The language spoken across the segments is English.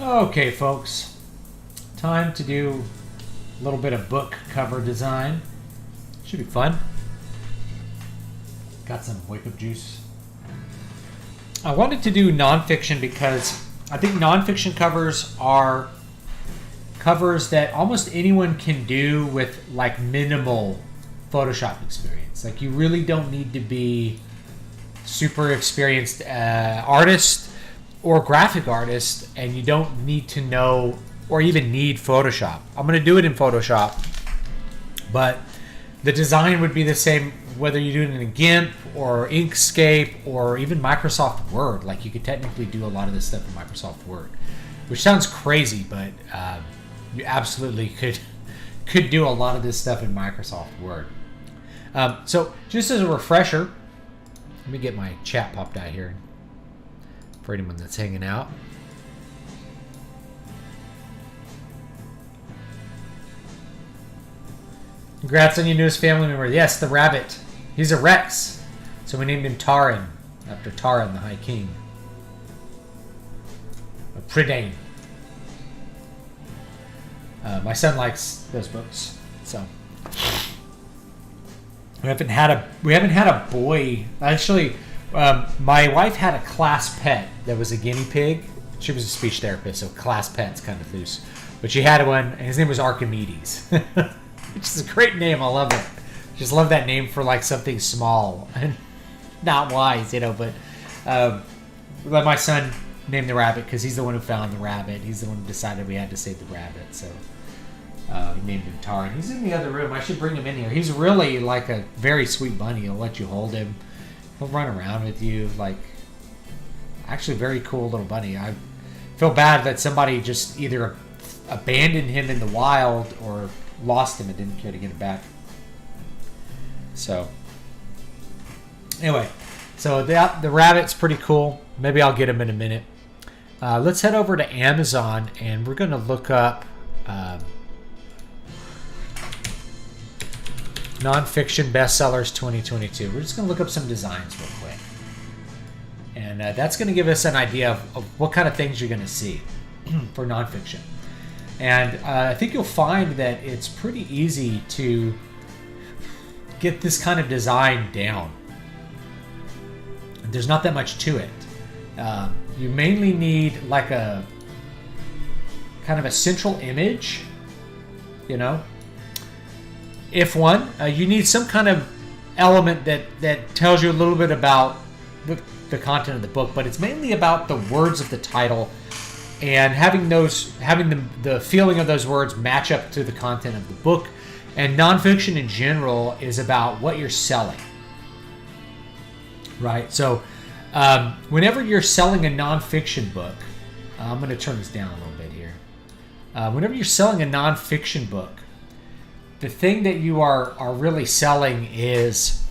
Okay, folks, time to do a little bit of book cover design. Should be fun. Got some wake-up juice. I wanted to do nonfiction because I think nonfiction covers are covers that almost anyone can do with like minimal Photoshop experience. Like you really don't need to be super experienced artist or graphic artist, and you don't need to know or even need Photoshop. I'm going to do it in Photoshop, but the design would be the same whether you do it in GIMP or Inkscape or even Microsoft Word. Like you could technically do a lot of this stuff in Microsoft Word, which sounds crazy, but you absolutely could do a lot of this stuff in Microsoft Word. So just as a refresher, let me get my chat popped out here for anyone that's hanging out. Congrats on your newest family member. Yes, the rabbit. He's a Rex. So we named him Taran, after Taran, the High King of Prydain. My son likes those books. So we haven't had a boy. Actually, my wife had a class pet that was a guinea pig. She was a speech therapist, so class pet's kind of loose. But she had one, and his name was Archimedes. Which is a great name. I love it. Just love that name for like something small and not wise, but let my son name the rabbit because he's the one who found the rabbit. He's the one who decided we had to save the rabbit. So we named him Taran. He's in the other room. I should bring him in here. He's really like a very sweet bunny. He'll let you hold him. He'll run around with you. Like, actually, very cool little bunny. I feel bad that somebody just either abandoned him in the wild or lost him and didn't care to get him back. So anyway, so the rabbit's pretty cool. Maybe I'll get him in a minute. Let's head over to Amazon and we're going to look up nonfiction bestsellers 2022. We're just going to look up some designs real quick, and that's going to give us an idea of what kind of things you're going to see for nonfiction. And I think you'll find that it's pretty easy to get this kind of design down. There's not that much to it. You mainly need like a kind of a central image, If one, you need some kind of element that tells you a little bit about the content of the book, but it's mainly about the words of the title and having the feeling of those words match up to the content of the book. And nonfiction in general is about what you're selling, right? So whenever you're selling a nonfiction book, I'm going to turn this down a little bit here. Whenever you're selling a nonfiction book, the thing that you are really selling is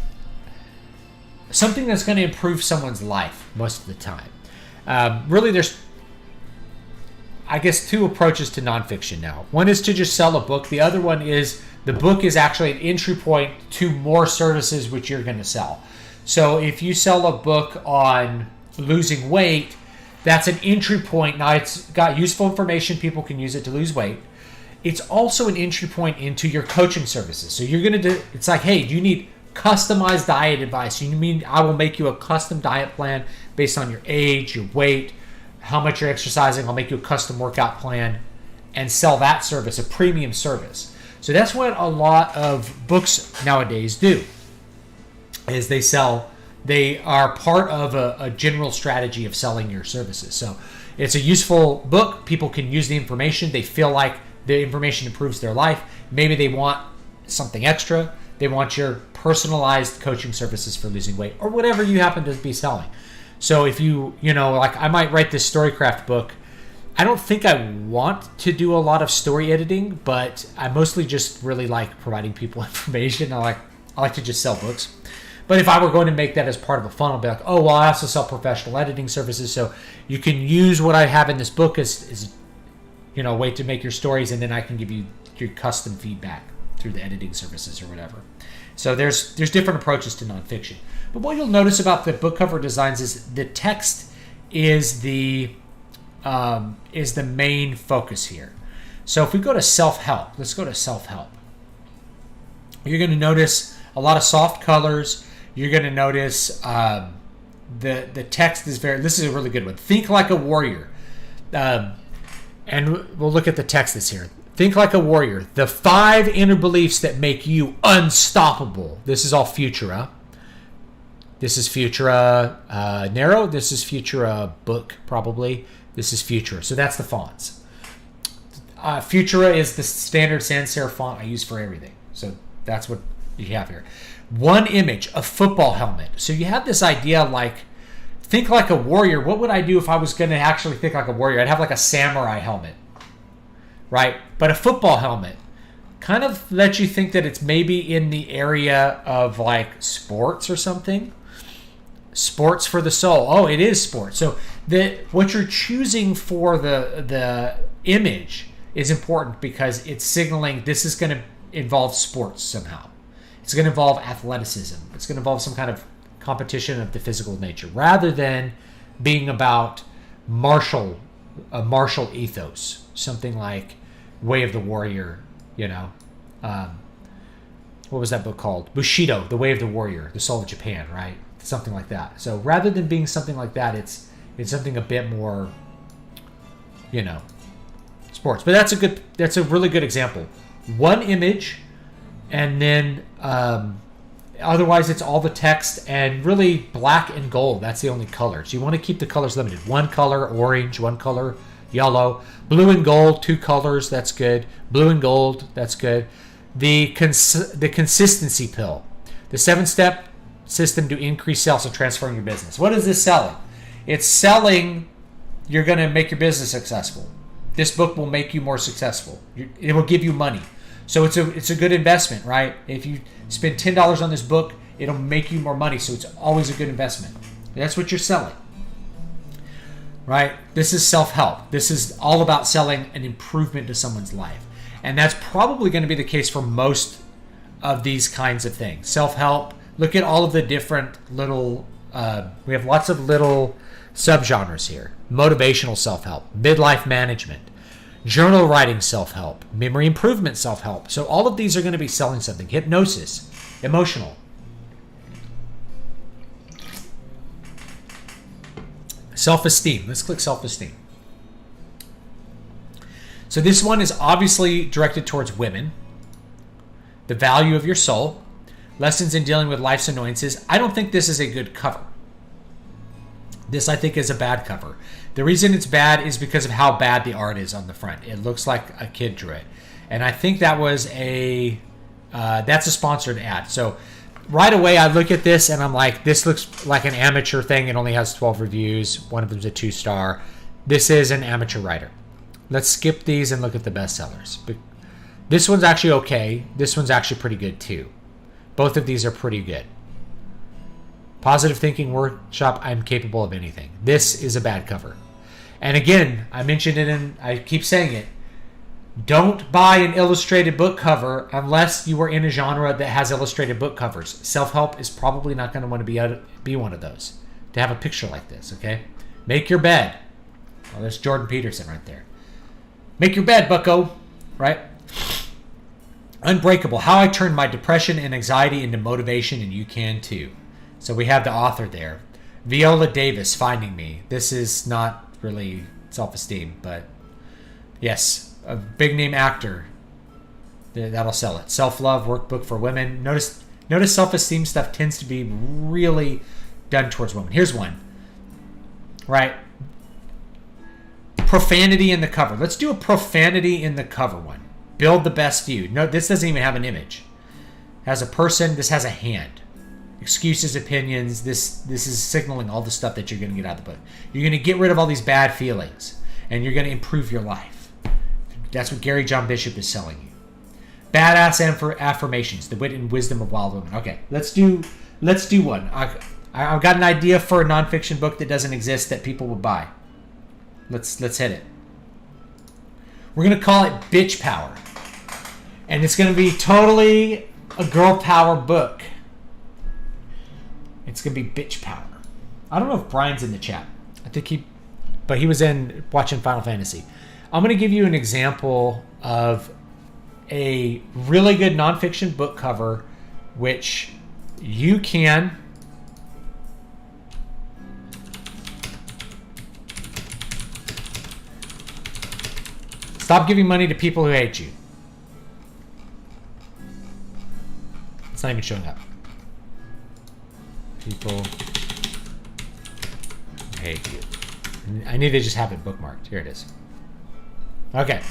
something that's going to improve someone's life most of the time. Really, there's I guess two approaches to nonfiction now. One is to just sell a book. The other one is the book is actually an entry point to more services which you're going to sell. So if you sell a book on losing weight, that's an entry point. Now it's got useful information. People can use it to lose weight. It's also an entry point into your coaching services. So you're going to do, it's like, hey, do you need customized diet advice? You mean I will make you a custom diet plan based on your age, your weight, how much you're exercising. I'll make you a custom workout plan and sell that service, a premium service. So that's what a lot of books nowadays do, is they are part of a general strategy of selling your services. So it's a useful book. People can use the information. They feel like the information improves their life. Maybe they want something extra. They want your personalized coaching services for losing weight or whatever you happen to be selling. So if like I might write this Storycraft book. I don't think I want to do a lot of story editing, but I mostly just really like providing people information. I like to just sell books. But if I were going to make that as part of a funnel, I'd be like, oh, well, I also sell professional editing services. So you can use what I have in this book as a way to make your stories, and then I can give you your custom feedback through the editing services or whatever. So there's different approaches to nonfiction. But what you'll notice about the book cover designs is the text is the is the main focus here. So if we go to self-help, let's go to self-help. You're going to notice a lot of soft colors. You're going to notice the text is this is a really good one. Think like a warrior. And we'll look at the text that's here. Think like a warrior. The 5 inner beliefs that make you unstoppable. This is all Futura. This is Futura Narrow. This is Futura Book, probably. This is Futura. So that's the fonts. Futura is the standard sans serif font I use for everything. So that's what you have here. One image, a football helmet. So you have this idea like, think like a warrior. What would I do if I was going to actually think like a warrior? I'd have like a samurai helmet, right? But a football helmet kind of lets you think that it's maybe in the area of like sports or something. Sports for the soul. Oh, it is sports. So what you're choosing for the image is important because it's signaling this is going to involve sports somehow. It's going to involve athleticism. It's going to involve some kind of competition of the physical nature rather than being about a martial ethos, something like Way of the Warrior, what was that book called? Bushido, The Way of the Warrior, The Soul of Japan, right? Something like that. So rather than being something like that, it's something a bit more, sports. But that's a really good example. One image, and then otherwise it's all the text and really black and gold. That's the only colors. You want to keep the colors limited. One color orange, one color yellow, blue and gold, 2 colors. That's good. Blue and gold. That's good. The consistency pill, the 7-step system to increase sales and transform your business. What is this selling? It's selling you're going to make your business successful. This book will make you more successful. It will give you money. So it's a good investment, right? If you spend $10 on this book, it'll make you more money. So it's always a good investment. That's what you're selling, right? This is self-help. This is all about selling an improvement to someone's life. And that's probably going to be the case for most of these kinds of things. Self-help. Look at all of the different little, we have lots of little subgenres here. Motivational self-help, midlife management, journal writing self-help, memory improvement self-help. So all of these are going to be selling something. Hypnosis, emotional. Self-esteem. Let's click self-esteem. So this one is obviously directed towards women. The value of your soul. Lessons in dealing with life's annoyances. I don't think this is a good cover. This, I think, is a bad cover. The reason it's bad is because of how bad the art is on the front. It looks like a kid drew it. And I think that was that's a sponsored ad. So right away I look at this and I'm like, this looks like an amateur thing. It only has 12 reviews. One of them's a 2-star. This is an amateur writer. Let's skip these and look at the bestsellers. But this one's actually okay. This one's actually pretty good too. Both of these are pretty good. Positive Thinking Workshop, I'm capable of anything. This is a bad cover. And again, I mentioned it and I keep saying it. Don't buy an illustrated book cover unless you are in a genre that has illustrated book covers. Self-help is probably not going to want to be one of those. To have a picture like this, okay? Make your bed. Well, there's Jordan Peterson right there. Make your bed, bucko. Right? Unbreakable. How I turned my depression and anxiety into motivation, and you can too. So we have the author there. Viola Davis, Finding Me. This is not really self-esteem, but yes, a big name actor. That'll sell it. Self-love workbook for women. Notice self-esteem stuff tends to be really done towards women. Here's one. Right? Profanity in the cover. Let's do a profanity in the cover one. Build the best you. No, this doesn't even have an image. It has a person. This has a hand. Excuses, opinions. This is signaling all the stuff that you're going to get out of the book. You're going to get rid of all these bad feelings, and you're going to improve your life. That's what Gary John Bishop is selling you. Badass affirmations. The wit and wisdom of wild women. Okay, let's do one. I've got an idea for a nonfiction book that doesn't exist that people would buy. Let's hit it. We're going to call it Bitch Power. And it's going to be totally a girl power book. It's going to be Bitch Power. I don't know if Brian's in the chat. I think but he was in watching Final Fantasy. I'm going to give you an example of a really good nonfiction book cover, which you can stop giving money to people who hate you. It's not even showing up. People hate you. I need to just have it bookmarked. Here it is. Okay.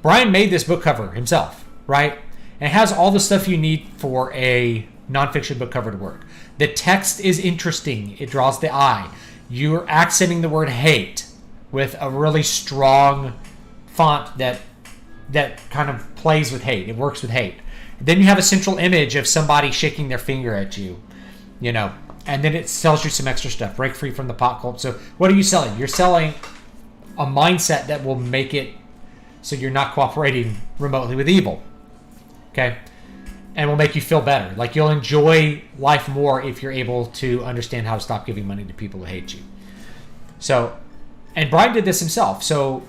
Brian made this book cover himself, right? And it has all the stuff you need for a nonfiction book cover to work. The text is interesting. It draws the eye. You're accenting the word hate with a really strong font that kind of plays with hate. It works with hate. Then you have a central image of somebody shaking their finger at you, you know, and then it tells you some extra stuff. Break free from the pot cult. So what are you selling? You're selling a mindset that will make it so you're not cooperating remotely with evil. Okay? And will make you feel better. Like you'll enjoy life more if you're able to understand how to stop giving money to people who hate you. So, and Brian did this himself. So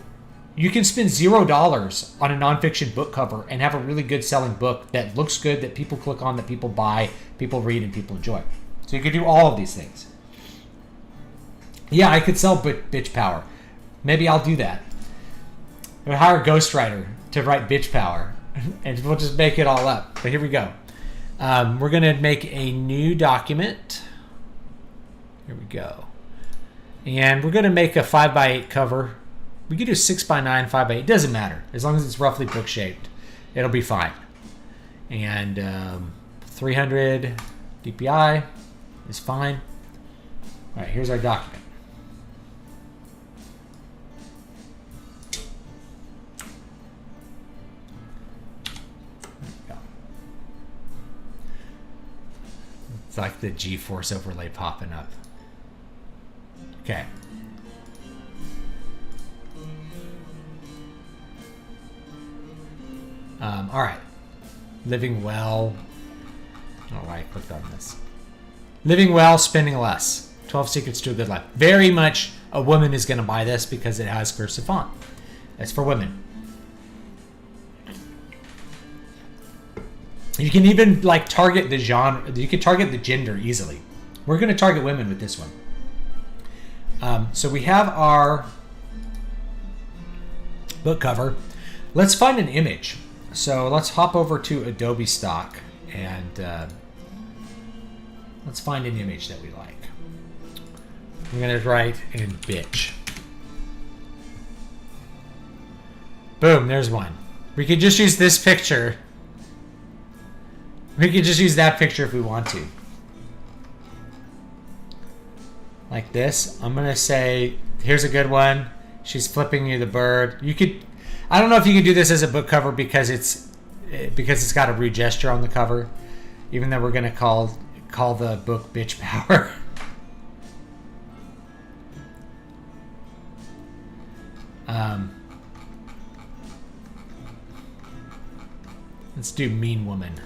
you can spend $0 on a nonfiction book cover and have a really good selling book that looks good, that people click on, that people buy, people read, and people enjoy. So you could do all of these things. Yeah, I could sell bitch power. Maybe I'll do that. I'll hire a ghostwriter to write bitch power, and we'll just make it all up. But here we go. We're going to make a new document. Here we go. And we're going to make a 5x8 cover. We could do 6x9, 5x8. It doesn't matter. As long as it's roughly book shaped, it'll be fine. And 300 DPI is fine. All right, here's our document. It's like the G-force overlay popping up. Okay. All right. Living well. I don't know why I clicked on this. Living well, spending less. 12 Secrets to a Good Life. Very much a woman is going to buy this because it has cursive font. That's for women. You can even like target the genre. You can target the gender easily. We're going to target women with this one. So we have our book cover. Let's find an image. So let's hop over to Adobe Stock and let's find an image that we like. I'm going to write in bitch. Boom, there's one. We could just use this picture. We could just use that picture if we want to. Like this. I'm going to say, here's a good one. She's flipping you the bird. You could, I don't know if you could do this as a book cover because it's got a rude gesture on the cover. Even though we're going to call the book Bitch Power. Let's do Mean Woman.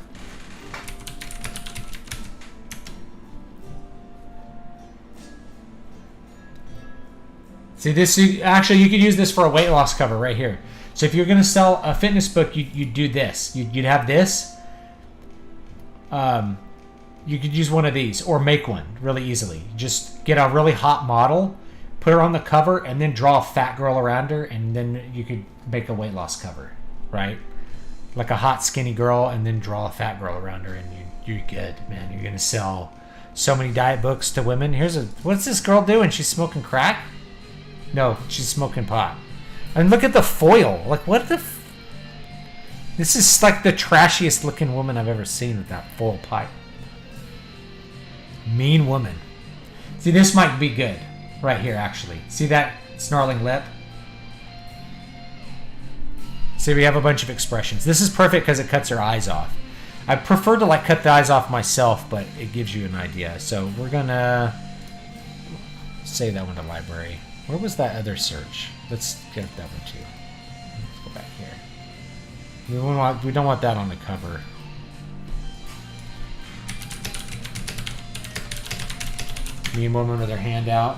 See this, actually you could use this for a weight loss cover right here. So if you're going to sell a fitness book, you'd do this. You'd have this. You could use one of these or make one really easily. Just get a really hot model, put her on the cover, and then draw a fat girl around her, and then you could make a weight loss cover, right? Like a hot skinny girl, and then draw a fat girl around her, and you're good, man. You're going to sell so many diet books to women. What's this girl doing? She's smoking crack? No, she's smoking pot. And look at the foil. Like, what the... This is like the trashiest looking woman I've ever seen with that foil pipe. Mean Woman. See, this might be good. Right here, actually. See that snarling lip? See, we have a bunch of expressions. This is perfect because it cuts her eyes off. I prefer to like cut the eyes off myself, but it gives you an idea. So we're gonna save that one to library. Where was that other search? Let's get that one too. Let's go back here. We don't want that on the cover. Mean Woman with her hand out.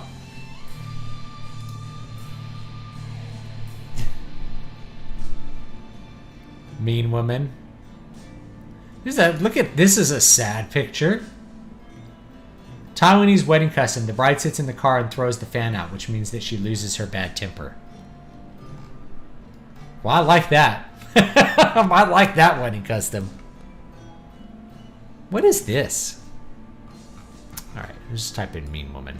Mean woman. Look at this is a sad picture. Taiwanese wedding custom. The bride sits in the car and throws the fan out, which means that she loses her bad temper. Well, I like that. I like that wedding custom. What is this? Alright, let's just type in mean woman.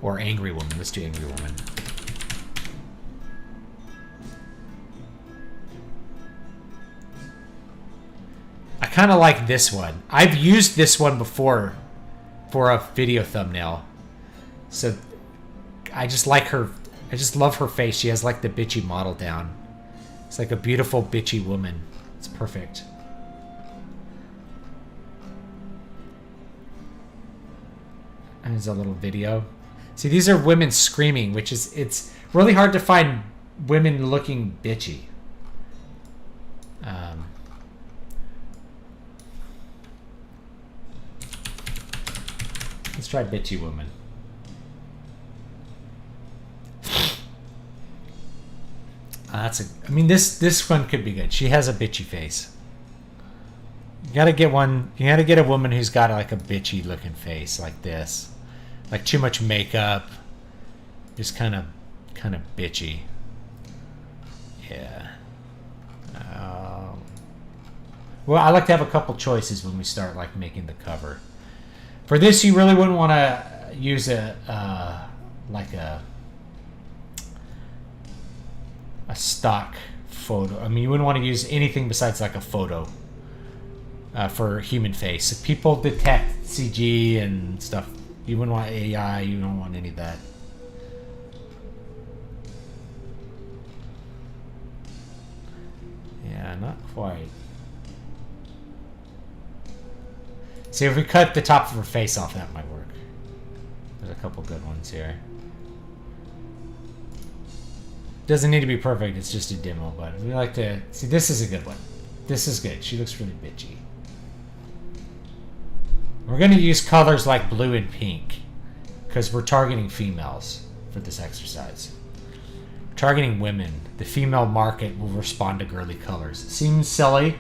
Or angry woman. Let's do angry woman. I kind of like this one. I've used this one before for a video thumbnail. So I just like her. I just love her face. She has like the bitchy model down. It's like a beautiful bitchy woman. It's perfect. And there's a little video. See, these are women screaming, which is, it's really hard to find women looking bitchy. Let's try bitchy woman. I mean, this one could be good. She has a bitchy face. You gotta get one. You gotta get a woman who's got like a bitchy looking face, like this, like too much makeup, just kind of bitchy. Yeah. Well, I like to have a couple choices when we start like making the cover. For this, you really wouldn't want to use like a stock photo. I mean, you wouldn't want to use anything besides like a photo for human face. If people detect CG and stuff, you wouldn't want AI. You don't want any of that. Yeah, not quite. See, if we cut the top of her face off, that might work. There's a couple good ones here. Doesn't need to be perfect, it's just a demo, but we like to... See, this is a good one. This is good. She looks really bitchy. We're going to use colors like blue and pink because we're targeting females for this exercise. We're targeting women. The female market will respond to girly colors. It seems silly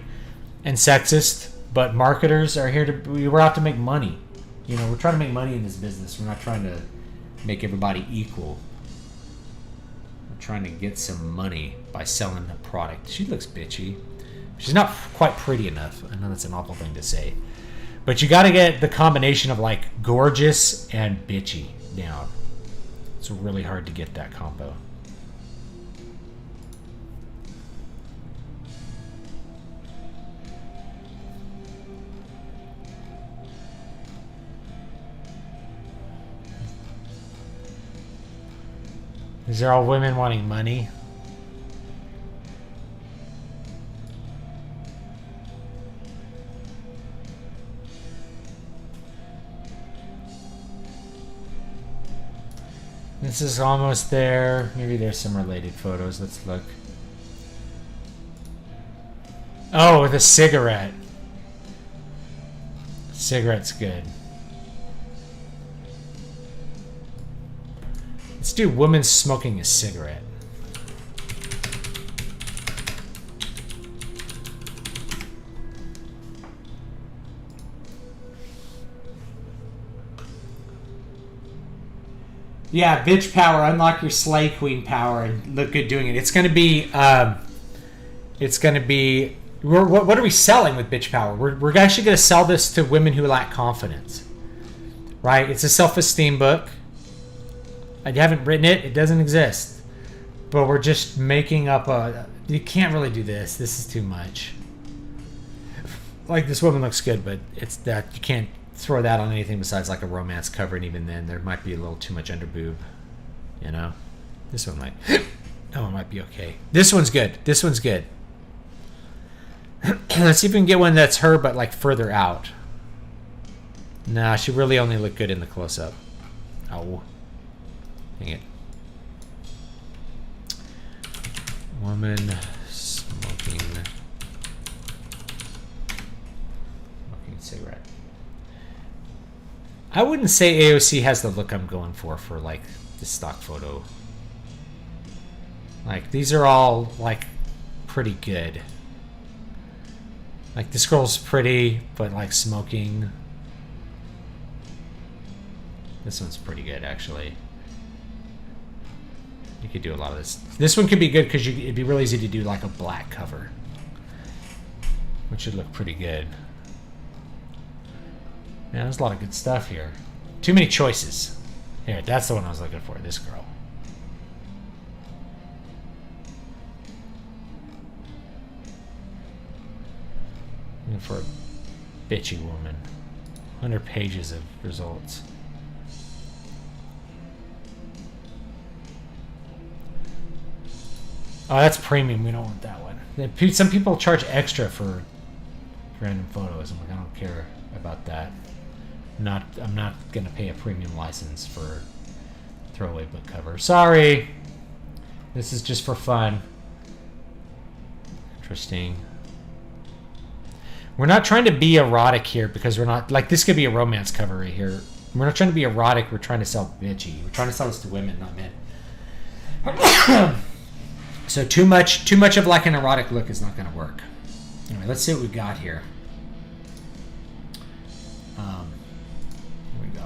and sexist, but marketers are here to... We're out to make money. You know, we're trying to make money in this business. We're not trying to make everybody equal. Trying to get some money by selling the product. She looks bitchy. She's not quite pretty enough. I know that's an awful thing to say. But you got to get the combination of like gorgeous and bitchy down. It's really hard to get that combo. Is there all women wanting money? This is almost there. Maybe there's some related photos. Let's look. Oh, with a cigarette. Cigarette's good. Let's do woman smoking a cigarette. Yeah, bitch power. Unlock your slay queen power and look good doing it. It's gonna be. What are we selling with bitch power? We're actually gonna sell this to women who lack confidence. Right? It's a self-esteem book. I haven't written it. It doesn't exist. But we're just making up a... You can't really do this. This is too much. Like, this woman looks good, but it's that you can't throw that on anything besides like a romance cover, and even then there might be a little too much under boob. You know? This one might... That one might be okay. This one's good. This one's good. Let's see if we can get one that's her, but like further out. Nah, she really only looked good in the close-up. Oh. Dang it. Woman smoking cigarette. I wouldn't say AOC has the look I'm going for like the stock photo. Like, these are all like pretty good. Like this girl's pretty, but like smoking. This one's pretty good, actually. You could do a lot of this. This one could be good because it'd be really easy to do like a black cover, which should look pretty good. Yeah, there's a lot of good stuff here. Too many choices. Here, that's the one I was looking for, this girl. Looking for a bitchy woman. 100 pages of results. Oh, that's premium. We don't want that one. Some people charge extra for random photos. I'm like, I don't care about that. I'm not gonna pay a premium license for throwaway book cover. Sorry. This is just for fun. Interesting. We're not trying to be erotic here because we're not like this could be a romance cover right here. We're not trying to be erotic. We're trying to sell bitchy. We're trying to sell this to women, not men. So too much of like an erotic look is not going to work. Anyway, let's see what we got here. Here we go.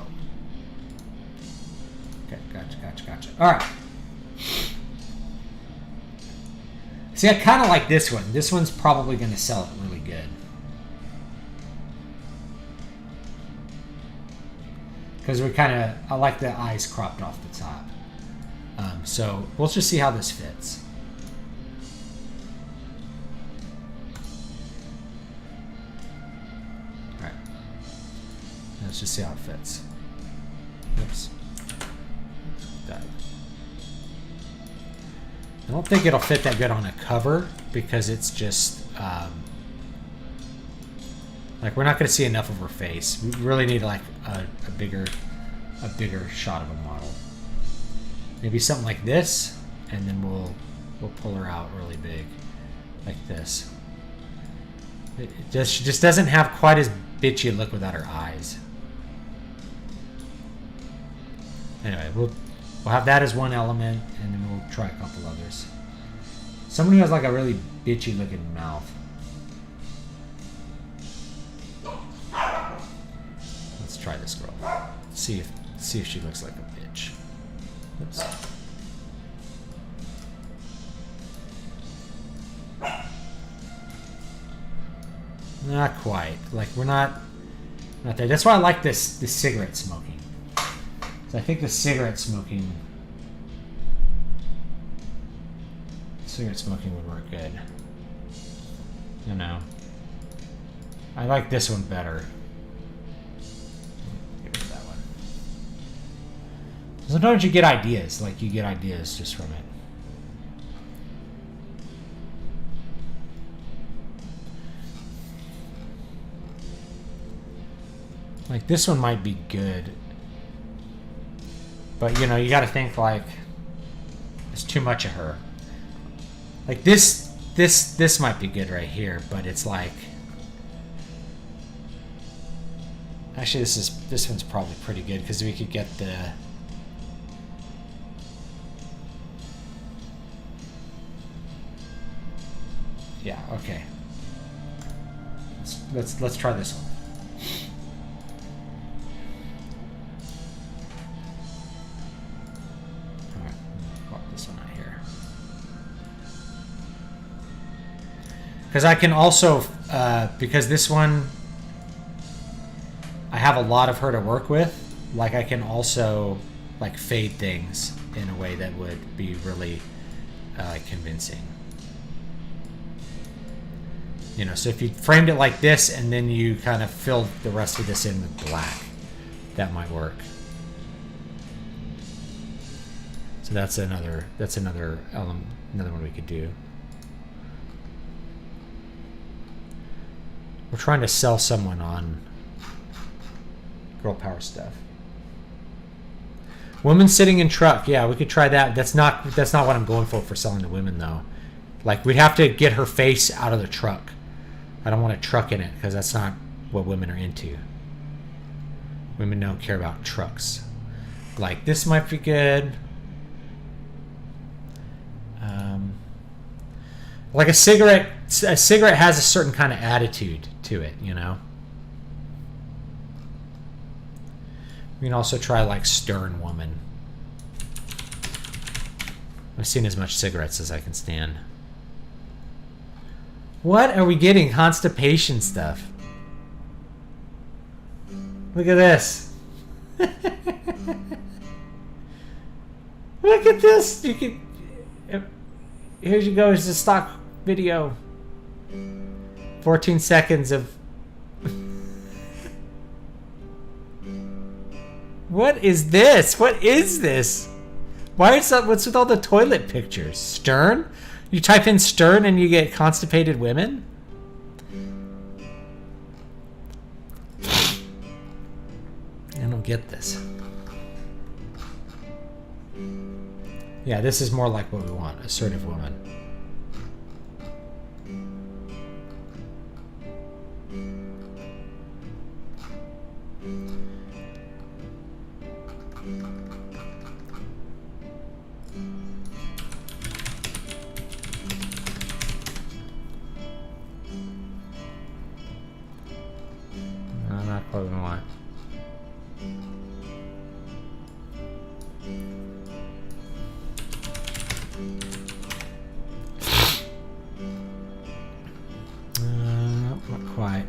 Okay, gotcha. All right. See, I kind of like this one. This one's probably going to sell it really good. Because I like the eyes cropped off the top. So we'll just see how this fits. Let's just see how it fits. Oops. That. I don't think it'll fit that good on a cover because it's just like we're not going to see enough of her face. We really need like a bigger shot of a model. Maybe something like this, and then we'll pull her out really big, like this. She just doesn't have quite as bitchy a look without her eyes. Anyway, we'll have that as one element, and then we'll try a couple others. Someone who has like a really bitchy looking mouth. Let's try this girl. See if she looks like a bitch. Oops. Not quite. Like we're not there. That's why I like this cigarette smoking. So I think the cigarette smoking would work good. You know. I like this one better. Give it that one. Sometimes you get ideas. Like you get ideas just from it. Like this one might be good. But you know, you gotta think like it's too much of her. Like this might be good right here, but it's like actually this one's probably pretty good because we could get the yeah, okay. Let's try this one. Because I can also, because this one, I have a lot of her to work with, like I can also like fade things in a way that would be really convincing. You know, so if you framed it like this and then you kind of filled the rest of this in with black, that might work. So that's another element, another one we could do. We're trying to sell someone on girl power stuff. Woman sitting in truck. Yeah, we could try that. That's not what I'm going for selling to women though. Like we'd have to get her face out of the truck. I don't want a truck in it because that's not what women are into. Women don't care about trucks. Like this might be good. Like a cigarette has a certain kind of attitude to it, you know? We can also try like stern woman. I've seen as much cigarettes as I can stand. What are we getting? Constipation stuff. Look at this. Look at this. You can. Here you go. It's a stock video. 14 seconds of. What is this? What is this? Why is that? What's with all the toilet pictures? Stern? You type in stern and you get constipated women? I don't get this. Yeah, this is more like what we want. Assertive woman. No, not what we want. Not quite.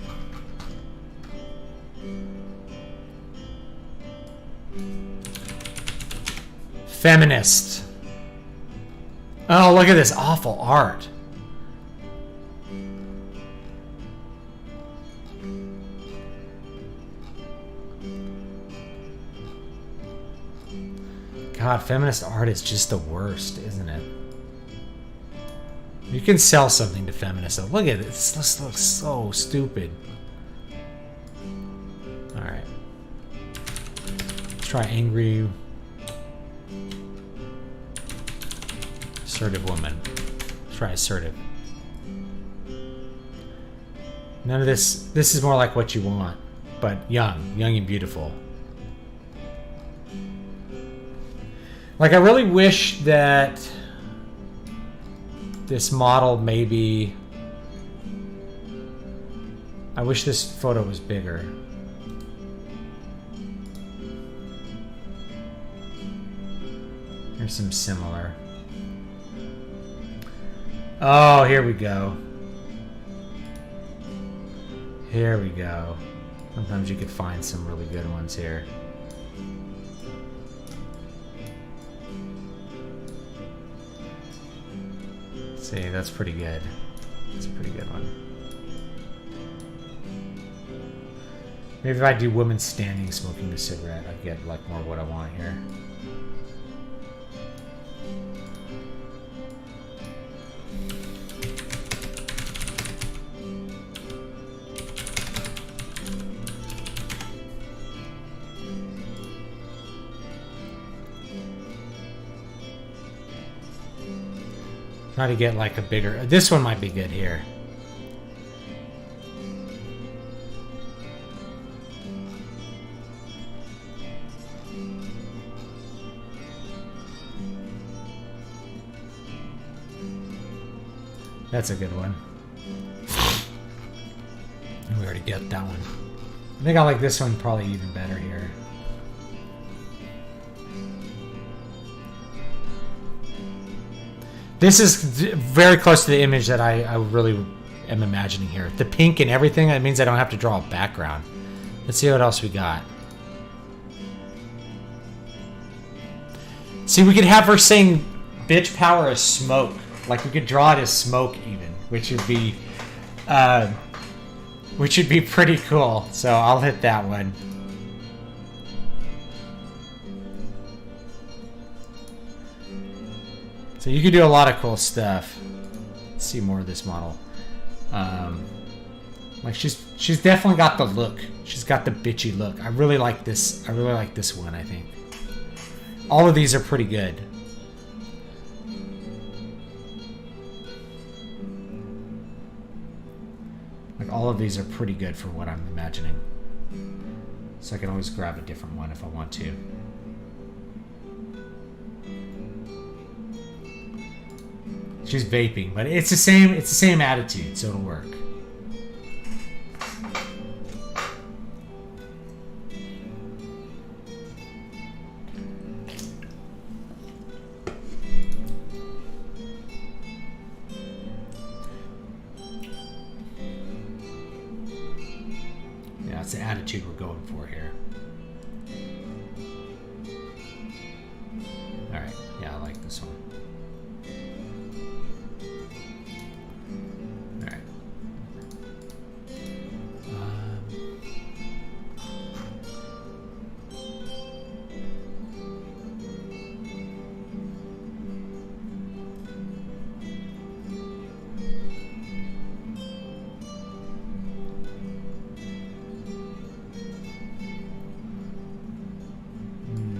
Feminist. Oh, look at this awful art. God, feminist art is just the worst, isn't it? You can sell something to feminists. Look at this. This looks so stupid. Alright. Let's try angry. Assertive woman. Let's try assertive. None of this. This is more like what you want. But young. Young and beautiful. Like, I really wish that this model maybe... I wish this photo was bigger. Here's some similar. Oh, here we go. Here we go. Sometimes you could find some really good ones here. See, that's pretty good. That's a pretty good one. Maybe if I do women standing smoking a cigarette, I get like more what I want here. Try to get like a bigger... This one might be good here. That's a good one. We already get that one. I think I like this one probably even better here. This is very close to the image that I really am imagining here. The pink and everything, that means I don't have to draw a background. Let's see what else we got. See, we could have her saying bitch power is smoke. Like, we could draw it as smoke even, which would be pretty cool. So I'll hit that one. So you can do a lot of cool stuff. Let's see more of this model. Like she's definitely got the look. She's got the bitchy look. I really like this. I really like this one, I think. All of these are pretty good. Like all of these are pretty good for what I'm imagining. So I can always grab a different one if I want to. She's vaping, but it's the same attitude, so it'll work. Yeah, it's the attitude we're going for here. All right, yeah, I like this one.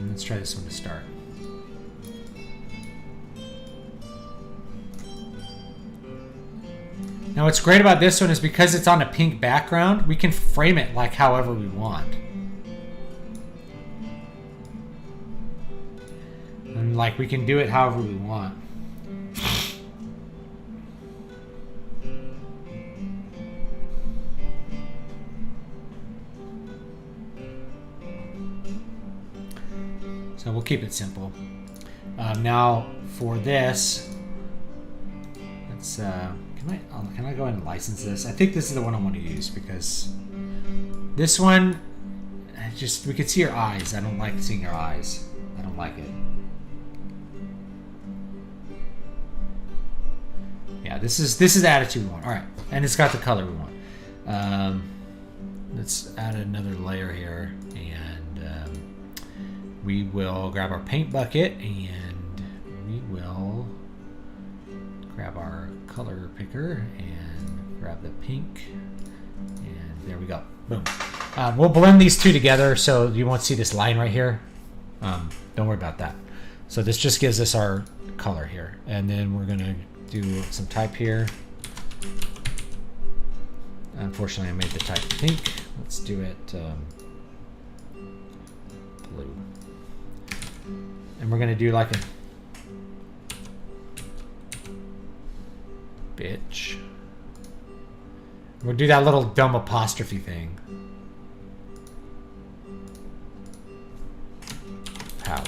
Let's try this one to start. Now what's great about this one is because it's on a pink background, we can frame it like however we want. And like we can do it however we want. So we'll keep it simple. Now for this, let's can I go ahead and license this? I think this is the one I want to use because this one, we could see your eyes. I don't like seeing your eyes. I don't like it. Yeah, this is the attitude we want. All right, and it's got the color we want. Let's add another layer here, and we will grab our paint bucket, and we will grab our color picker and grab the pink, and there we go. Boom. We'll blend these two together so you won't see this line right here. Don't worry about that. So this just gives us our color here, and then we're gonna do some type here. Unfortunately, I made the type pink. Let's do it blue. And we're gonna do like a bitch. We'll do that little dumb apostrophe thing. Power.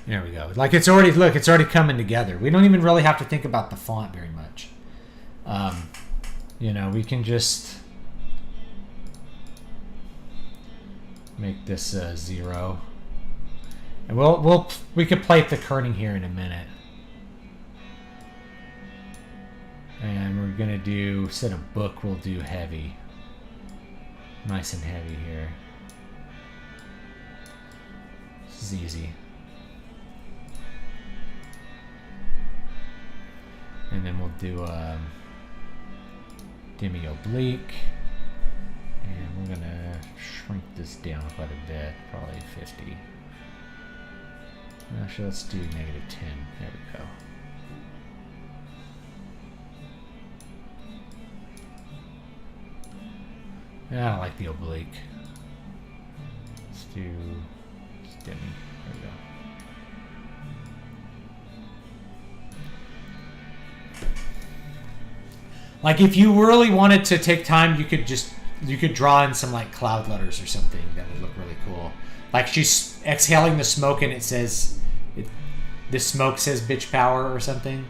There we go. Like it's already, look, it's already coming together. We don't even really have to think about the font very much. You know, we can just make this 0. And we could play with the kerning here in a minute. And we're gonna do, instead of book, we'll do heavy. Nice and heavy here. This is easy. And then we'll do demi oblique, and we're gonna shrink this down quite a bit, probably 50. Actually, let's do -10. There we go. I don't like the oblique. Let's do demi. There we go. Like if you really wanted to take time, you could draw in some like cloud letters or something that would look really cool. Like she's exhaling the smoke and it says, the smoke says bitch power or something.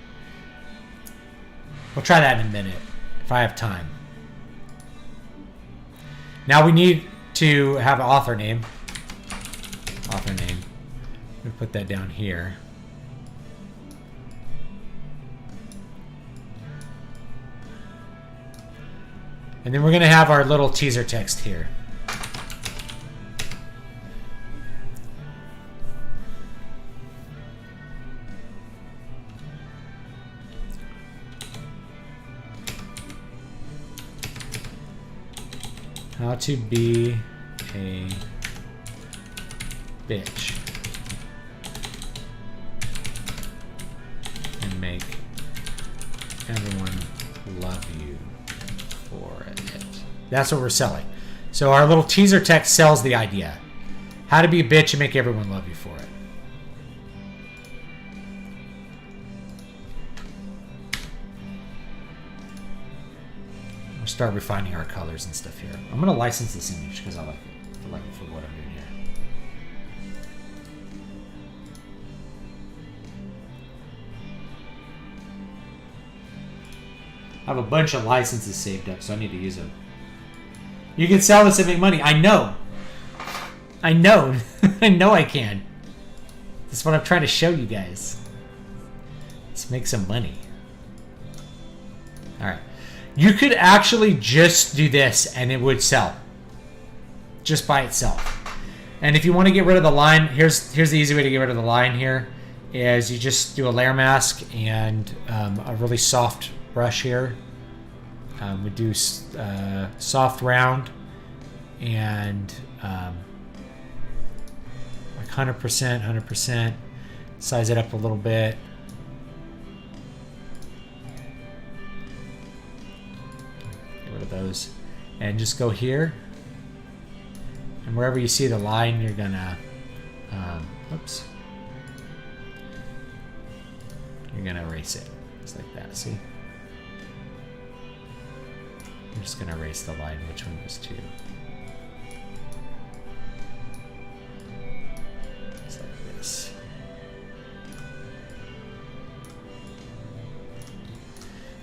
We'll try that in a minute if I have time. Now we need to have an author name. Author name. We'll put that down here. And then we're going to have our little teaser text here. How to be a bitch and make everyone love you for it. That's what we're selling. So our little teaser text sells the idea. How to be a bitch and make everyone love you for it. We'll start refining our colors and stuff here. I'm going to license this image because I like it. I like it for what I'm doing here. I have a bunch of licenses saved up, so I need to use them. You can sell this and make money. I know. I know. I know I can. That's what I'm trying to show you guys. Let's make some money. All right. You could actually just do this and it would sell. Just by itself. And if you want to get rid of the line, here's the easy way to get rid of the line here. Is you just do a layer mask and a really soft brush here. We do soft round and like 100%. Size it up a little bit. Get rid of those. And just go here. And wherever you see the line, you're gonna, oops. You're gonna erase it. Just like that, see? I'm just gonna erase the line, which one was 2. Just like this.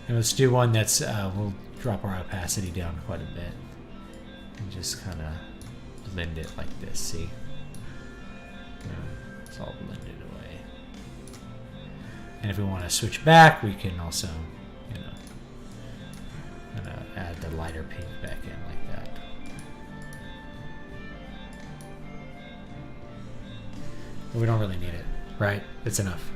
And let's do one that's, we'll drop our opacity down quite a bit. And just kind of blend it like this, see? It's all blended away. And if we want to switch back, we can also, you know, kind of add the lighter pink back in like that. But we don't really need it, right? It's enough.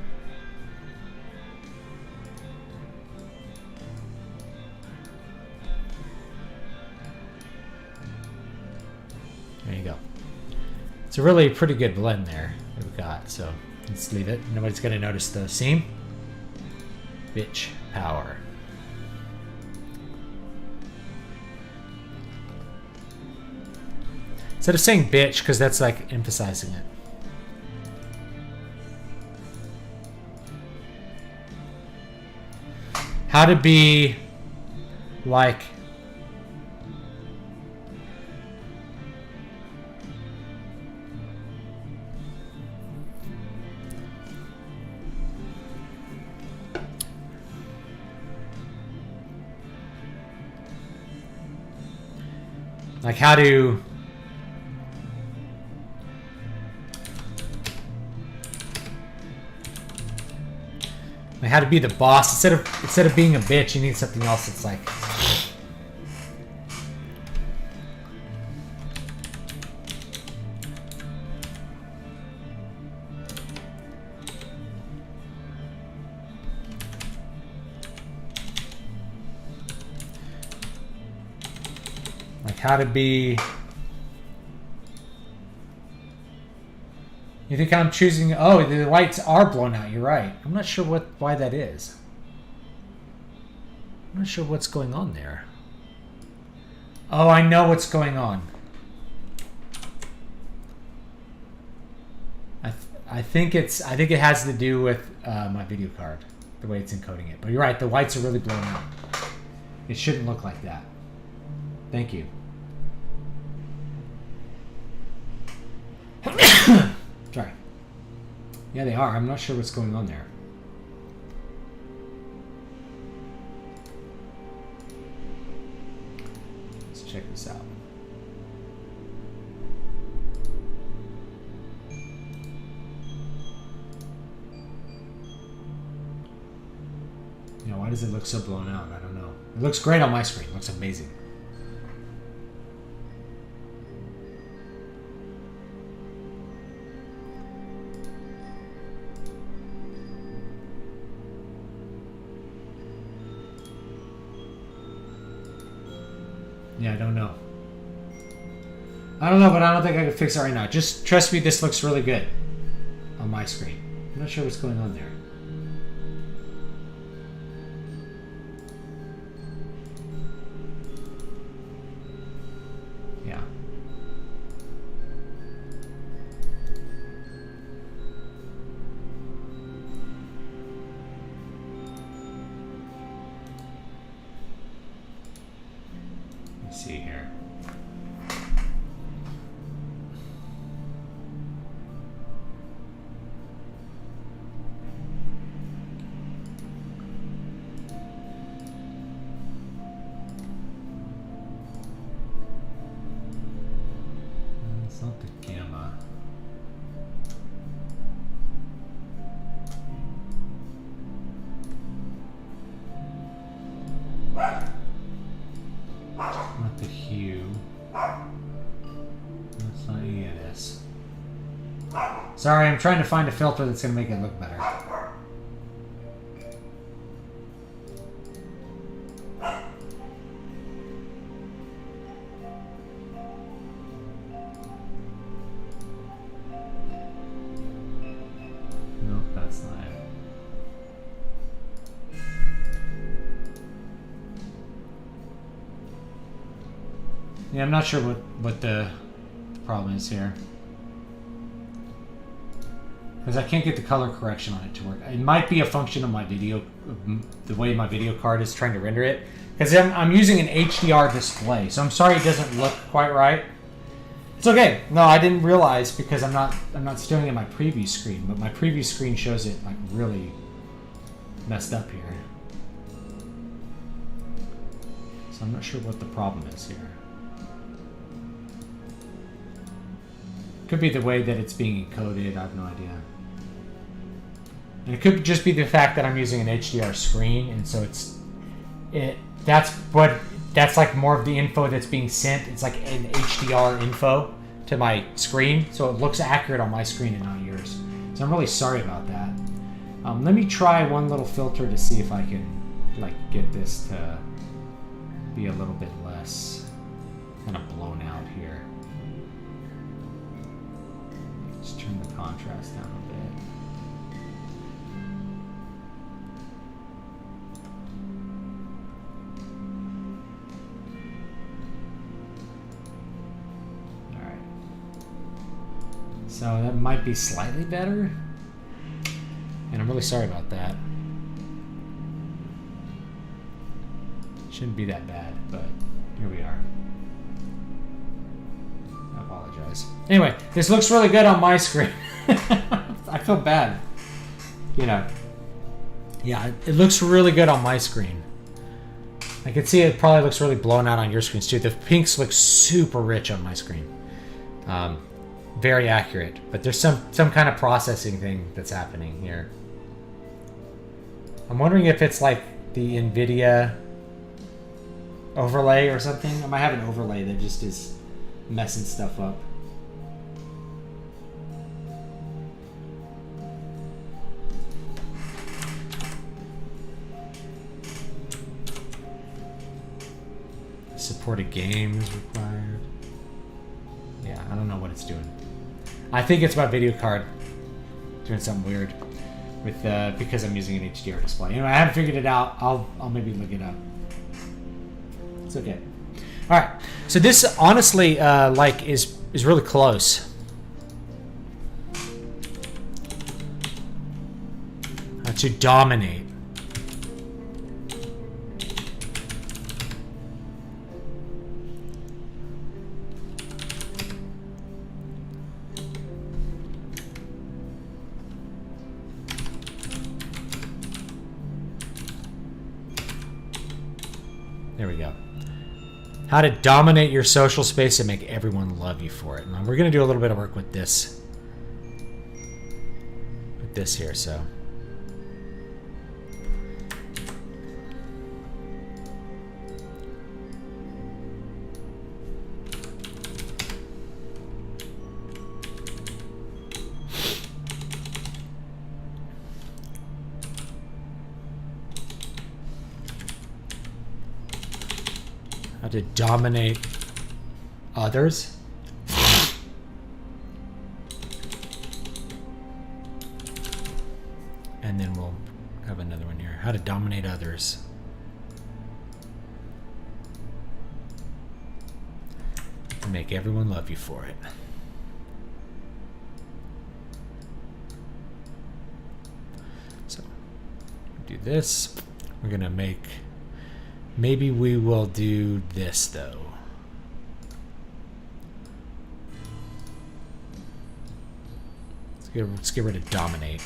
There you go. It's a really pretty good blend there that we've got, so let's leave it. Nobody's going to notice the seam. Bitch power. Instead of saying bitch, because that's like emphasizing it. How to be like how to be the boss instead of being a bitch. You need something else that's like how to be. You think I'm choosing? Oh, the lights are blown out. You're right. I'm not sure why that is. I'm not sure what's going on there. Oh, I know what's going on. I think it has to do with my video card, the way it's encoding it. But you're right. The lights are really blown out. It shouldn't look like that. Thank you. Sorry. Yeah, they are. I'm not sure what's going on there. Let's check this out. You know, why does it look so blown out? I don't know. It looks great on my screen. It looks amazing. Yeah, I don't know. I don't know, but I don't think I can fix it right now. Just trust me, this looks really good on my screen. I'm not sure what's going on there. see here. It's not the gamma. Not the hue. That's not any of this. Sorry, I'm trying to find a filter that's going to make it look better. Nope, that's not it. Yeah, I'm not sure what the problem is here. Because I can't get the color correction on it to work. It might be a function of my video, the way my video card is trying to render it. Because I'm using an HDR display, so I'm sorry it doesn't look quite right. It's okay. No, I didn't realize because I'm not staring at my preview screen, but my preview screen shows it like really messed up here. So I'm not sure what the problem is here. Could be the way that it's being encoded. I have no idea. And it could just be the fact that I'm using an HDR screen, and so that's like more of the info that's being sent. It's like an HDR info to my screen, so it looks accurate on my screen and not yours. So I'm really sorry about that. Let me try one little filter to see if I can like get this to be a little bit less kind of blown out here. Just turn the contrast down a bit. So that might be slightly better. And I'm really sorry about that. Shouldn't be that bad, but here we are. I apologize. Anyway, this looks really good on my screen. I feel bad. You know. Yeah, it looks really good on my screen. I can see it probably looks really blown out on your screens too. The pinks look super rich on my screen. Very accurate, but there's some kind of processing thing that's happening here. I'm wondering if it's like the NVIDIA overlay or something. I might have an overlay that just is messing stuff up. Supported games required. Yeah, I don't know what it's doing. I think it's my video card doing something weird with because I'm using an HDR display. Anyway, I haven't figured it out. I'll maybe look it up. It's okay. All right. So this honestly like is really close. To dominate. There we go. How to dominate your social space and make everyone love you for it. And we're going to do a little bit of work with this. With this here, so. How to dominate others. And then we'll have another one here. How to dominate others. And make everyone love you for it. So, do this. We're going to make... Maybe we will do this, though. Let's get rid of dominate.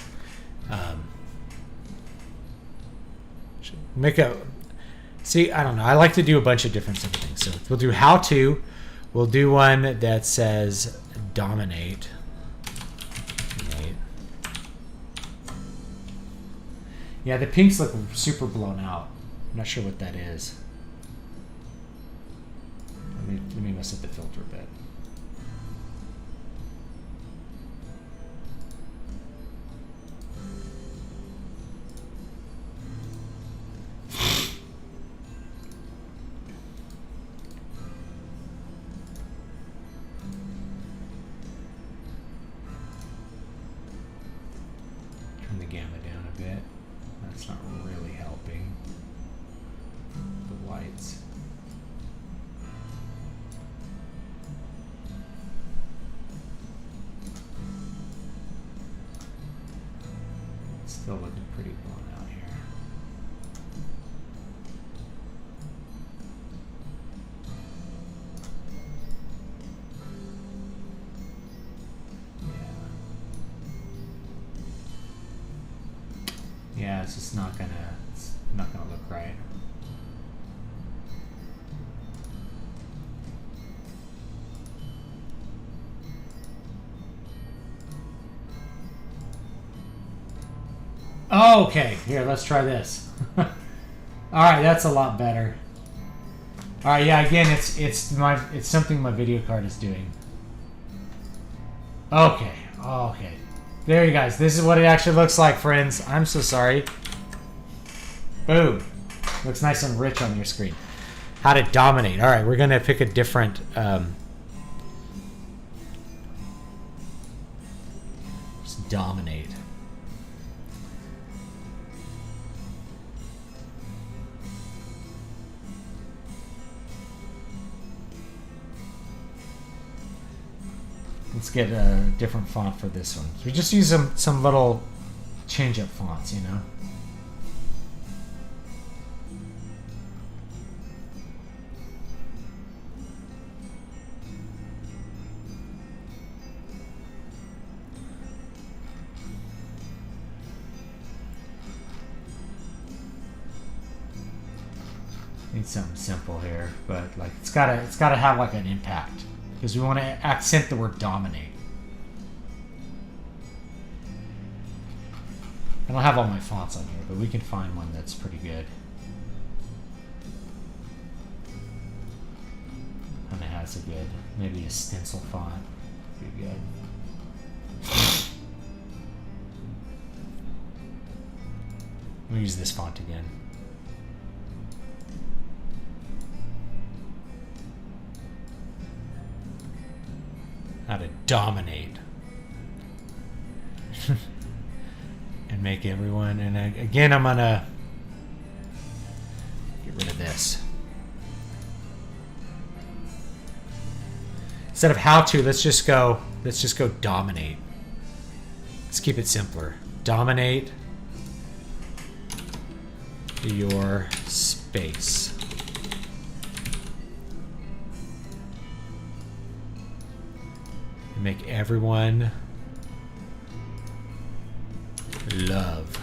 Make a... See, I don't know. I like to do a bunch of different simple things. So we'll do how to. We'll do one that says dominate. Yeah, the pinks look super blown out. I'm not sure what that is. Let me mess up the filter a bit. Turn the gamma down a bit. That's not really helping. The whites. Still looking pretty blown out here. Yeah, it's just not gonna look right. Oh, okay, here, let's try this. All right, that's a lot better. All right, yeah, again, it's something my video card is doing. Okay, okay. There you guys. This is what it actually looks like, friends. I'm so sorry. Boom. Looks nice and rich on your screen. How to dominate. All right, we're going to pick a different... just dominate. Let's get a different font for this one. So we just use some little change-up fonts, you know. Need something simple here, but like it's gotta have like an impact. Because we want to accent the word dominate. I don't have all my fonts on here, but we can find one that's pretty good. And it has a good, maybe a stencil font. Be good. We'll use this font again. How to dominate and make everyone, and again I'm gonna get rid of this. Instead of how to, let's just go dominate. Let's keep it simpler. Dominate your space. Make everyone love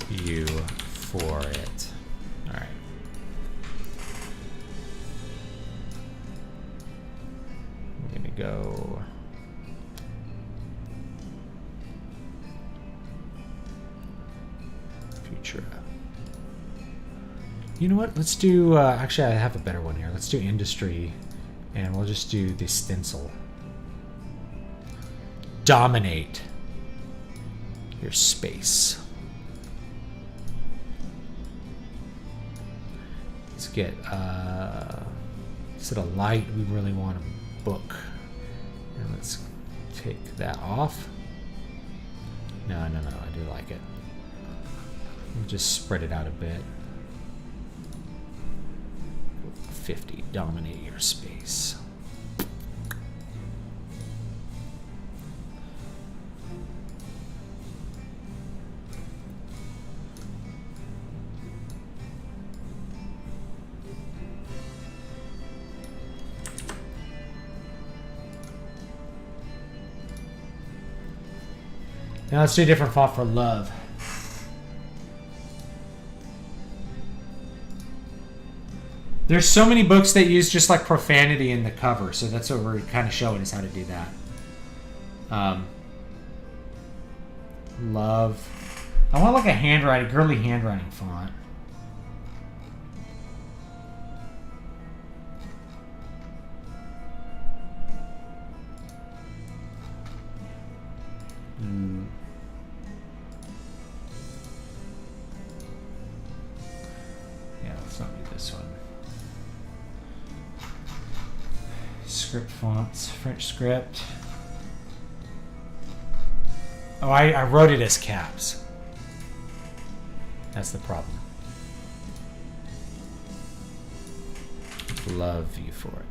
you for it. All right. I'm gonna go future. You know what? Let's do, actually I have a better one here. Let's do industry, and we'll just do the stencil. Dominate your space. Let's get, instead of light, we really want a book. And let's take that off. No, I do like it. We'll just spread it out a bit. 50, dominate your space. Now let's do a different font for love. There's so many books that use just like profanity in the cover, so that's what we're kind of showing is how to do that. Love. I want like a handwriting, girly handwriting font. Yeah, let's not do this one. Script fonts, French script. Oh, I wrote it as caps. That's the problem. Love you for it.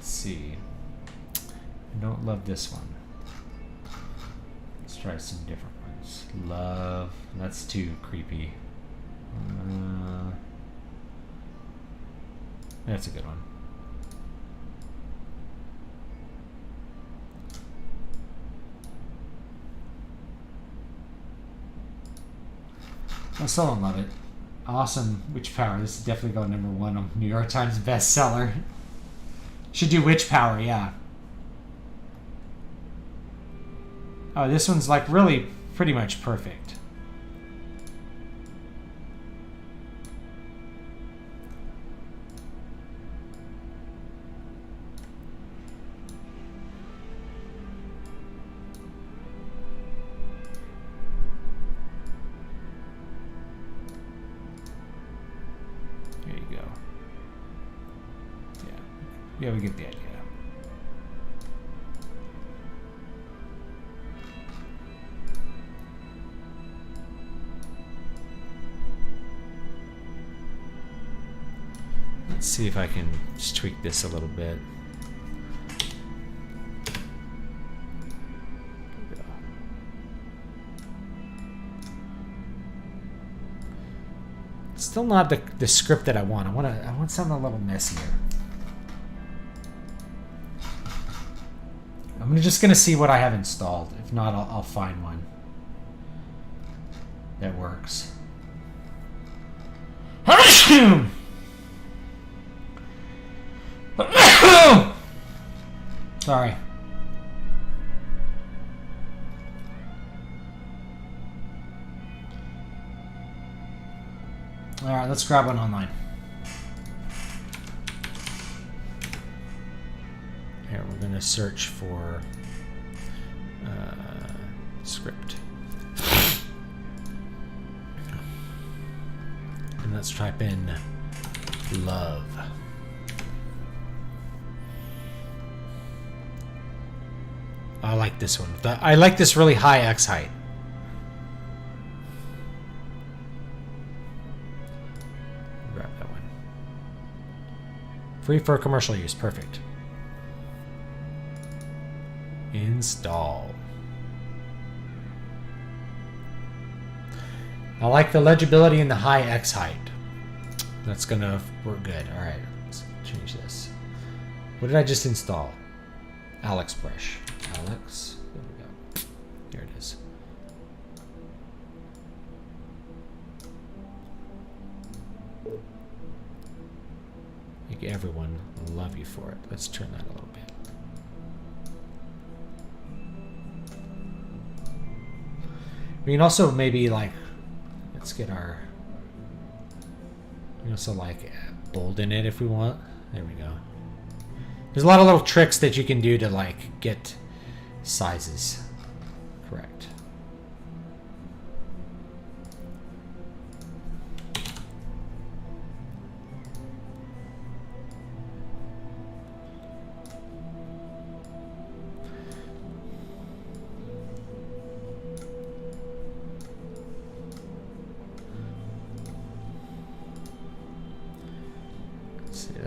See. I don't love this one. Let's try some different ones. Love. That's too creepy. That's a good one. I still don't love it. Awesome Witch Power. This is definitely going #1 on New York Times bestseller. Should do Witch Power, yeah. Oh, this one's like really pretty much perfect. There you go. Yeah, we get the idea. Let's see if I can just tweak this a little bit. Still not the script that I want. I want something a little messier. I'm just gonna see what I have installed. If not, I'll find one that works. Sorry. All right, let's grab one online. Here, we're going to search for script. And let's type in love. I like this one. I like this really high X height. Grab that one. Free for commercial use. Perfect. Install. I like the legibility and the high X height. That's gonna work good. All right, let's change this. What did I just install? Alex Brush. Alex. There we go. Here it is. Make everyone love you for it. Let's turn that a little bit. We can also maybe like, let's get our, we can also like bolden it if we want. There we go. There's a lot of little tricks that you can do to like get sizes correct.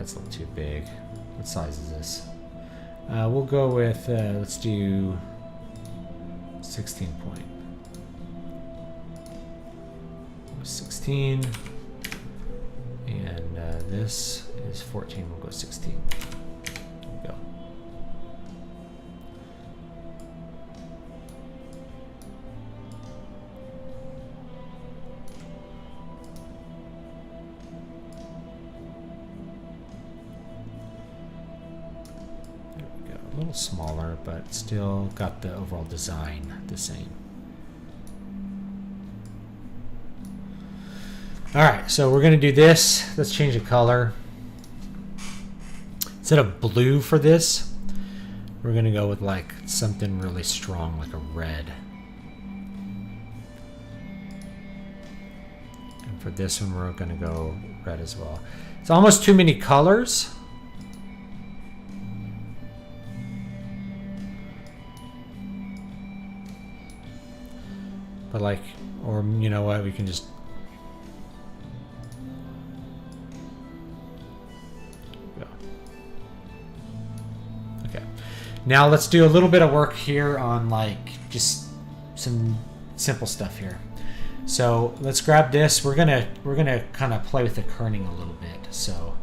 that's a little too big. What size is this? We'll go with, let's do 16 point. 16. And this is 14. We'll go 16. There we go. A little smaller, but still got the overall design the same. All right, so we're gonna do this. Let's change the color. Instead of blue for this, we're gonna go with like something really strong, like a red. And for this one, we're gonna go red as well. It's almost too many colors. But like, or you know what, we can just go. Okay. Now let's do a little bit of work here on like just some simple stuff here. So let's grab this. We're gonna kind of play with the kerning a little bit. So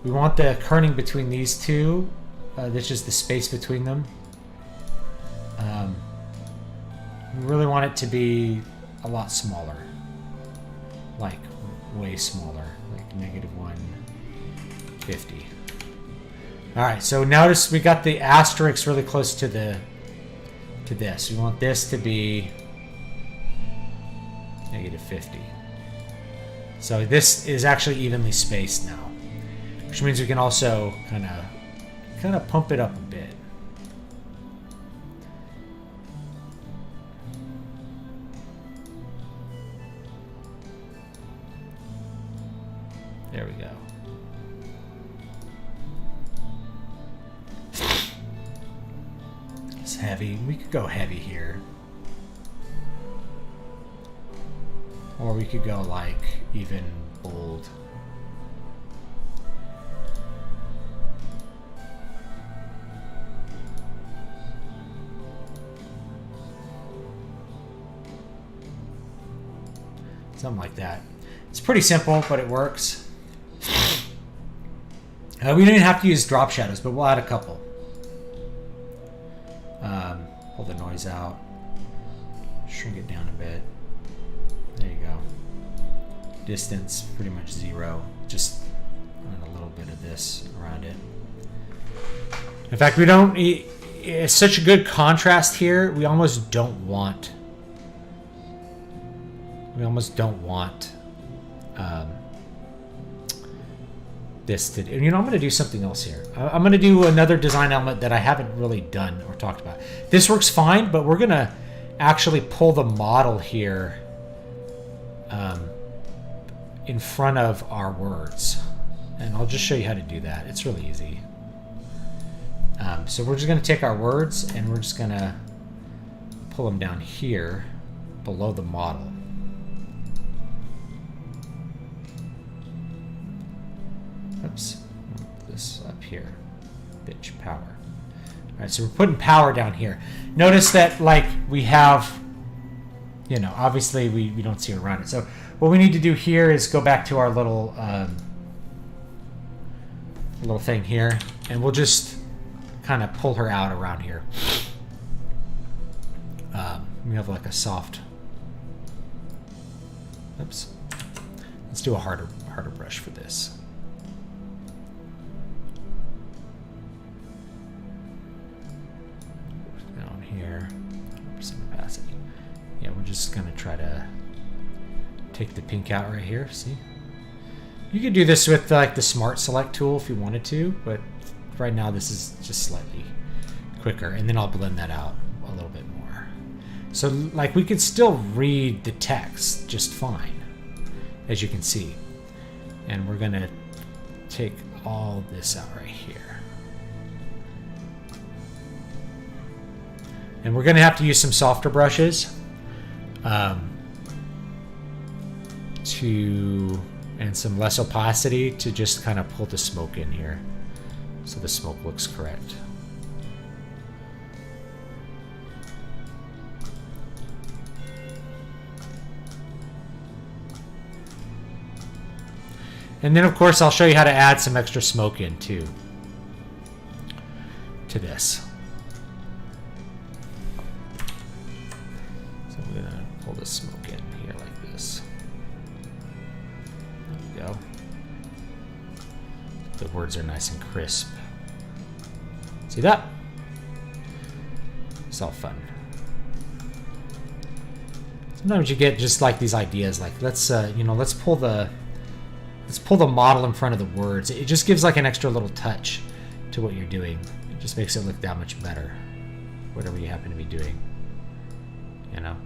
we want the kerning between these two. That's just the space between them. We really want it to be a lot smaller, like way smaller, like -150. All right, so notice we got the asterisk really close to this. We want this to be -50. So this is actually evenly spaced now, which means we can also kind of pump it up a bit. There we go. It's heavy. We could go heavy here. Or we could go like even bold. Something like that. It's pretty simple, but it works. We don't even have to use drop shadows, but we'll add a couple. Pull the noise out. Shrink it down a bit. There you go. Distance, pretty much 0. Just a little bit of this around it. In fact, we don't... It's such a good contrast here. We almost don't want... this to do. You know, I'm going to do something else here. I'm going to do another design element that I haven't really done or talked about. This works fine, but we're going to actually pull the model here in front of our words. And I'll just show you how to do that. It's really easy. So we're just going to take our words and we're just going to pull them down here below the model. Oops, this up here, pitch power. All right, so we're putting power down here. Notice that like we have, you know, obviously we don't see it around it. So what we need to do here is go back to our little thing here, and we'll just kind of pull her out around here. We have like a soft. Oops. Let's do a harder brush for this. Here, percent opacity. Yeah, we're just gonna try to take the pink out right here. See, you could do this with like the Smart Select tool if you wanted to, but right now this is just slightly quicker, and then I'll blend that out a little bit more. So like we could still read the text just fine, as you can see, and we're gonna take all this out right here. And we're going to have to use some softer brushes to and some less opacity to just kind of pull the smoke in here so the smoke looks correct. And then of course I'll show you how to add some extra smoke in too to this. So I'm gonna pull the smoke in here like this. There we go. The words are nice and crisp. See that? It's all fun. Sometimes you get just like these ideas, like let's pull the model in front of the words. It just gives like an extra little touch to what you're doing. It just makes it look that much better, whatever you happen to be doing, you know.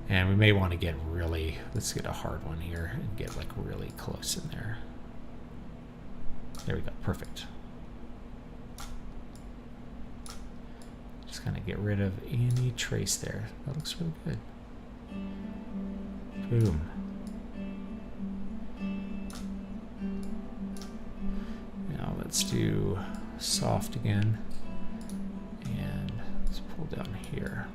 And we may want to get really, let's get a hard one here and get like really close in there. There we go, perfect. Just kind of get rid of any trace there. That looks really good. Boom. Now let's do soft again. And let's pull down here.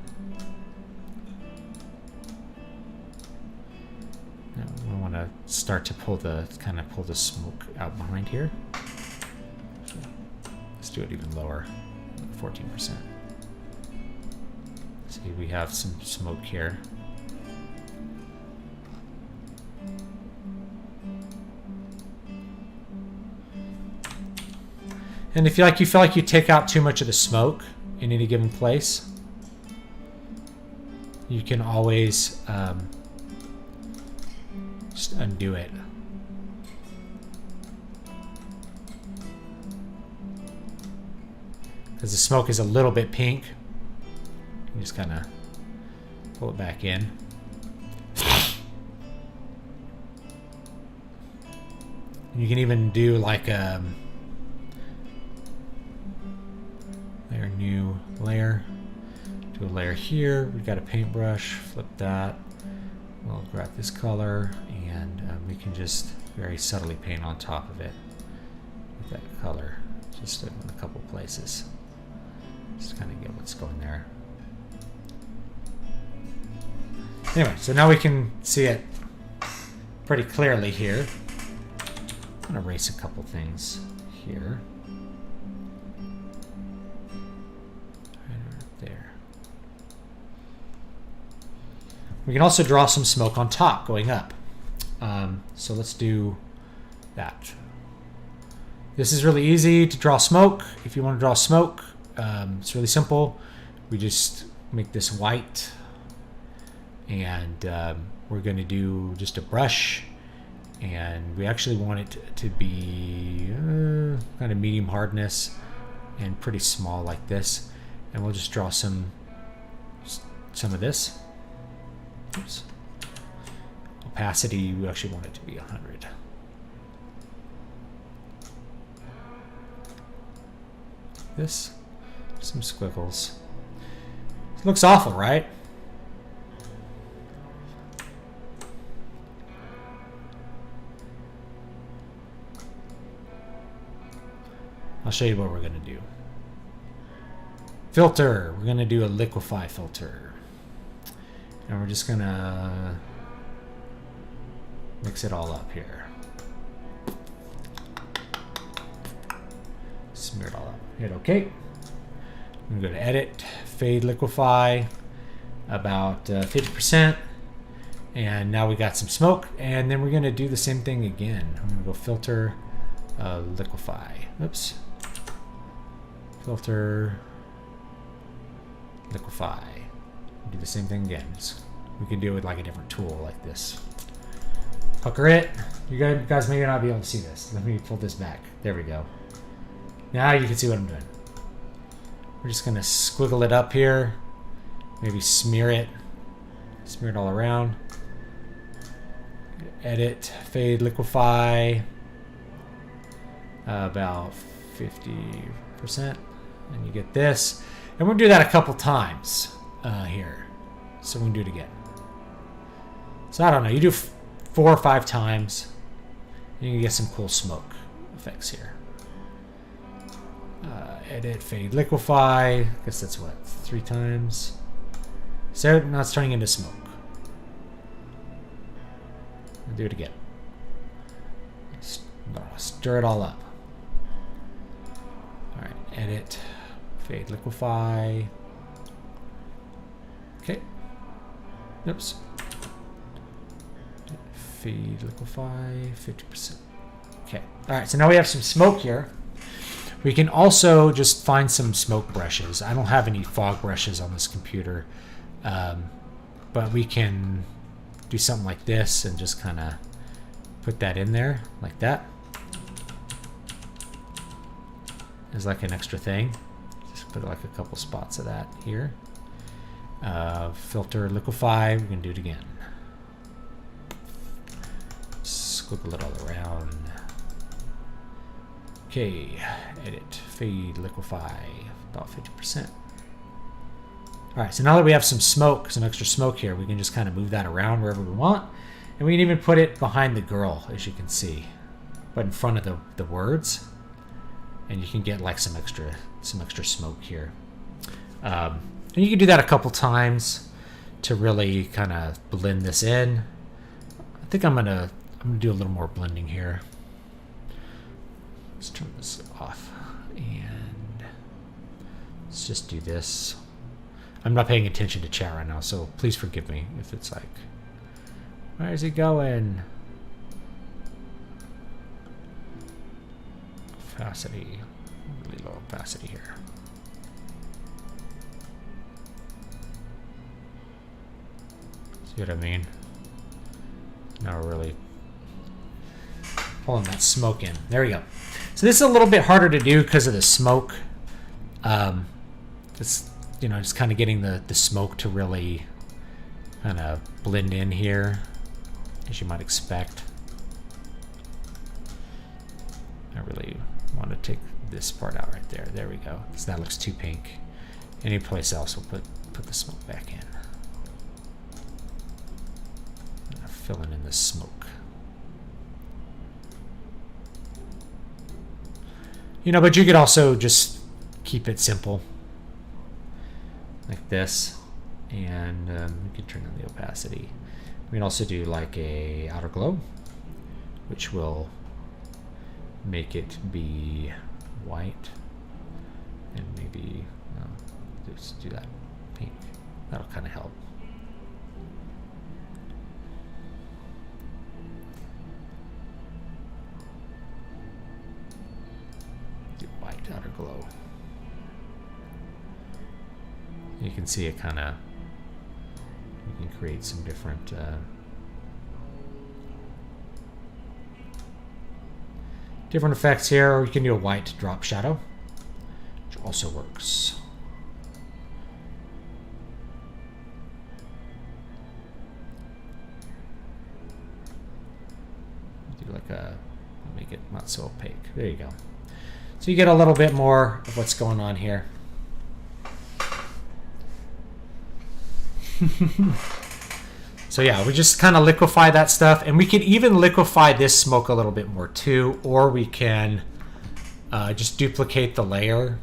Now we want to start to pull the smoke out behind here. So let's do it even lower, 14%. See, we have some smoke here. And if you feel like you take out too much of the smoke in any given place, you can always just undo it. Because the smoke is a little bit pink. You just kind of pull it back in. And you can even do like a new layer. Do a layer here. We've got a paintbrush. Flip that. We'll grab this color and we can just very subtly paint on top of it with that color, just in a couple places. Just kind of get what's going there. Anyway, so now we can see it pretty clearly here. I'm going to erase a couple things here. Right there. We can also draw some smoke on top going up. So let's do that. This is really easy to draw smoke. If you want to draw smoke, it's really simple. We just make this white. And we're going to do just a brush, and we actually want it to be kind of medium hardness and pretty small like this, and we'll just draw some of this. Oops. Opacity, we actually want it to be 100. This, some squiggles. It looks awful, right? I'll show you what we're going to do. Filter. We're going to do a liquefy filter. And we're just going to mix it all up here. Smear it all up. Hit OK. I'm going to go to Edit, Fade, Liquefy, about 50%. And now we got some smoke. And then we're going to do the same thing again. I'm going to go Filter, Liquefy. Oops. Filter, liquefy. Do the same thing again. We can do it with like a different tool like this. Pucker it. You guys may not be able to see this. Let me pull this back. There we go. Now you can see what I'm doing. We're just going to squiggle it up here. Maybe smear it. Smear it all around. Edit, fade, liquefy. About 50%. And you get this. And we'll do that a couple times here. So we can do it again. So I don't know. You do 4 or 5 times. You can get some cool smoke effects here. Edit, fade, liquefy. I guess that's what, 3 times. So now it's turning into smoke. I'll do it again. Stir it all up. Alright, edit, fade, liquefy. Okay. Oops. Fade, liquefy, 50%. Okay. Alright, so now we have some smoke here. We can also just find some smoke brushes. I don't have any fog brushes on this computer. But we can do something like this and just kind of put that in there like that. As like an extra thing. Just put like a couple spots of that here. Filter, liquefy, we can do it again. Squiggle it all around. Okay, edit, fade, liquefy, about 50%. Alright, so now that we have some smoke, some extra smoke here, we can just kind of move that around wherever we want. And we can even put it behind the girl, as you can see. But in front of the words. And you can get like some extra smoke here. And you can do that a couple times to really kind of blend this in. I think I'm gonna do a little more blending here. Let's turn this off. And let's just do this. I'm not paying attention to chat right now, so please forgive me if it's like, where is he going? Opacity, really low opacity here. See what I mean? Now we're really pulling that smoke in. There we go. So this is a little bit harder to do because of the smoke. It's, you know, just kind of getting the smoke to really kind of blend in here, as you might expect. I really want to take this part out right there. There we go. So that looks too pink. Any place else, we'll put the smoke back in. Filling in the smoke. You know, but you could also just keep it simple. Like this. And we can turn on the opacity. We can also do like a outer glow, which will make it be white. And maybe just do that pink. That'll kind of help. Outer glow. You can see it kind of, you can create some different effects here, or you can do a white drop shadow, which also works. Do like a, make it not so opaque. There you go. So you get a little bit more of what's going on here. So yeah, we just kind of liquefy that stuff, and we can even liquefy this smoke a little bit more too, or we can just duplicate the layer,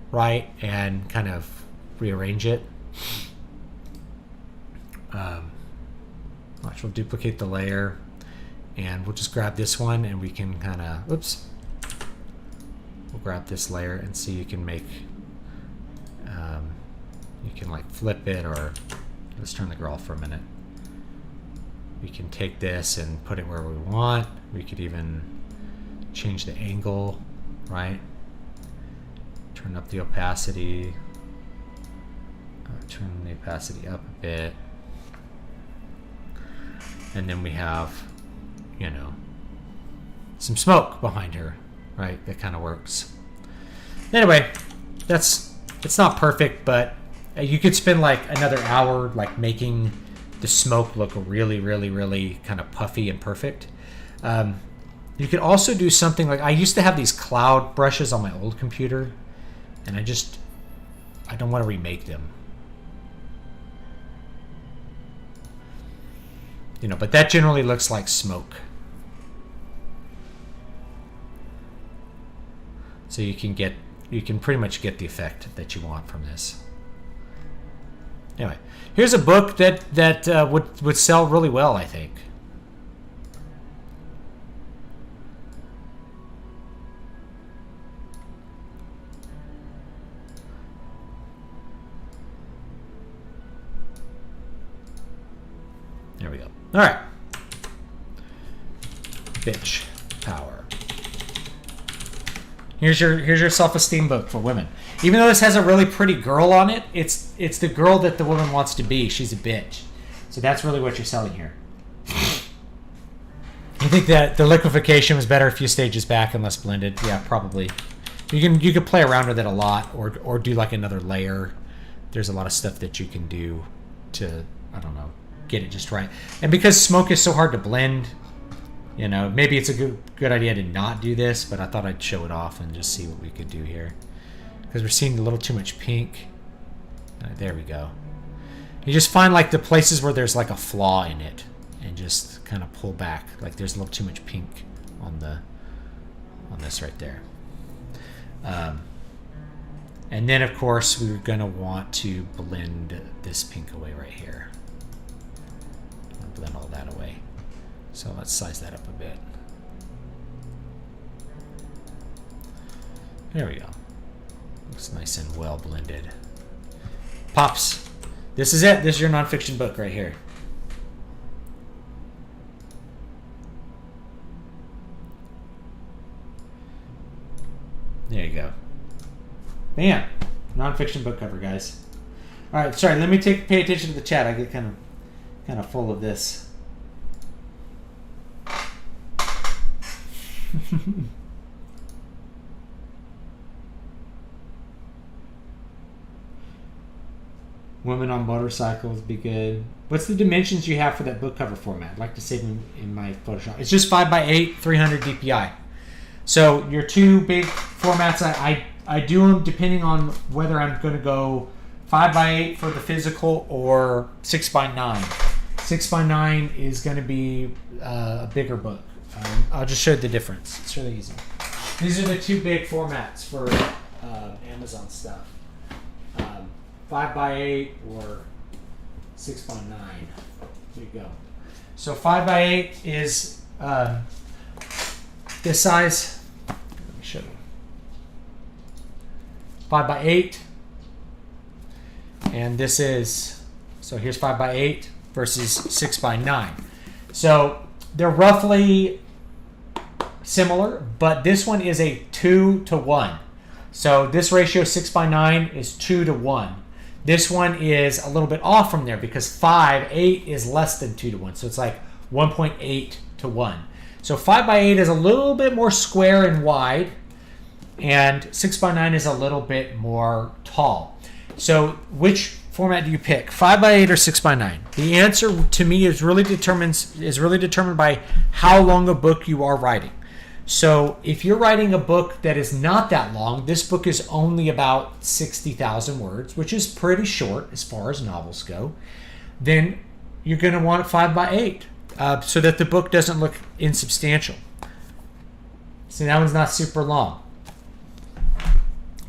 right, and kind of rearrange it. Watch, we'll duplicate the layer, and we'll just grab this one, and we can kind of, oops. We'll grab this layer and see you can make, you can like flip it, or let's turn the girl off for a minute. We can take this and put it where we want. We could even change the angle, right? Turn up the opacity. Turn the opacity up a bit. And then we have, you know, some smoke behind her. Right, that kind of works. Anyway, it's not perfect, but you could spend like another hour like making the smoke look really, really, really kind of puffy and perfect. You could also do something like, I used to have these cloud brushes on my old computer, and I don't want to remake them. You know, but that generally looks like smoke. So you can pretty much get the effect that you want from this. Anyway, here's a book that would sell really well, I think. There we go. All right. Bitch power. Here's your self-esteem book for women. Even though this has a really pretty girl on it, it's the girl that the woman wants to be. She's a bitch. So that's really what you're selling here. I think that the liquefaction was better a few stages back and less blended. Yeah, probably. You can play around with it a lot, or do like another layer. There's a lot of stuff that you can do to, I don't know, get it just right. And because smoke is so hard to blend, you know, maybe it's a good idea to not do this, but I thought I'd show it off and just see what we could do here. Because we're seeing a little too much pink. There we go. You just find like the places where there's like a flaw in it and just kind of pull back. Like there's a little too much pink on this right there. And then of course we're going to want to blend this pink away right here. Blend all that away. So let's size that up a bit. There we go. Looks nice and well blended. Pops. This is it. This is your nonfiction book right here. There you go. Bam. Nonfiction book cover, guys. All right. Sorry. Let me pay attention to the chat. I get kind of full of this. Women on motorcycles be good. What's the dimensions you have for that book cover format? I'd like to save them in my Photoshop. It's just 5x8, 300 DPI. So your two big formats, I do them depending on whether I'm going to go 5x8 for the physical or 6x9. 6x9 is going to be a bigger book. I'll just show you the difference. It's really easy. These are the two big formats for Amazon stuff. 5x8 or 6x9. There you go. So 5x8 is this size. Let me show you. 5x8. And this is, so here's 5x8 versus 6x9. So they're roughly similar, but this one is a 2-to-1. So this ratio 6x9 is 2-to-1. This one is a little bit off from there because 5x8 is less than 2-to-1. So it's like 1.8-to-1. So 5x8 is a little bit more square and wide, and 6x9 is a little bit more tall. So which format do you pick, 5x8 or 6x9? The answer to me is really determined by how long a book you are writing. So if you're writing a book that is not that long, this book is only about 60,000 words, which is pretty short as far as novels go, then you're going to want 5x8 so that the book doesn't look insubstantial. See, that one's not super long.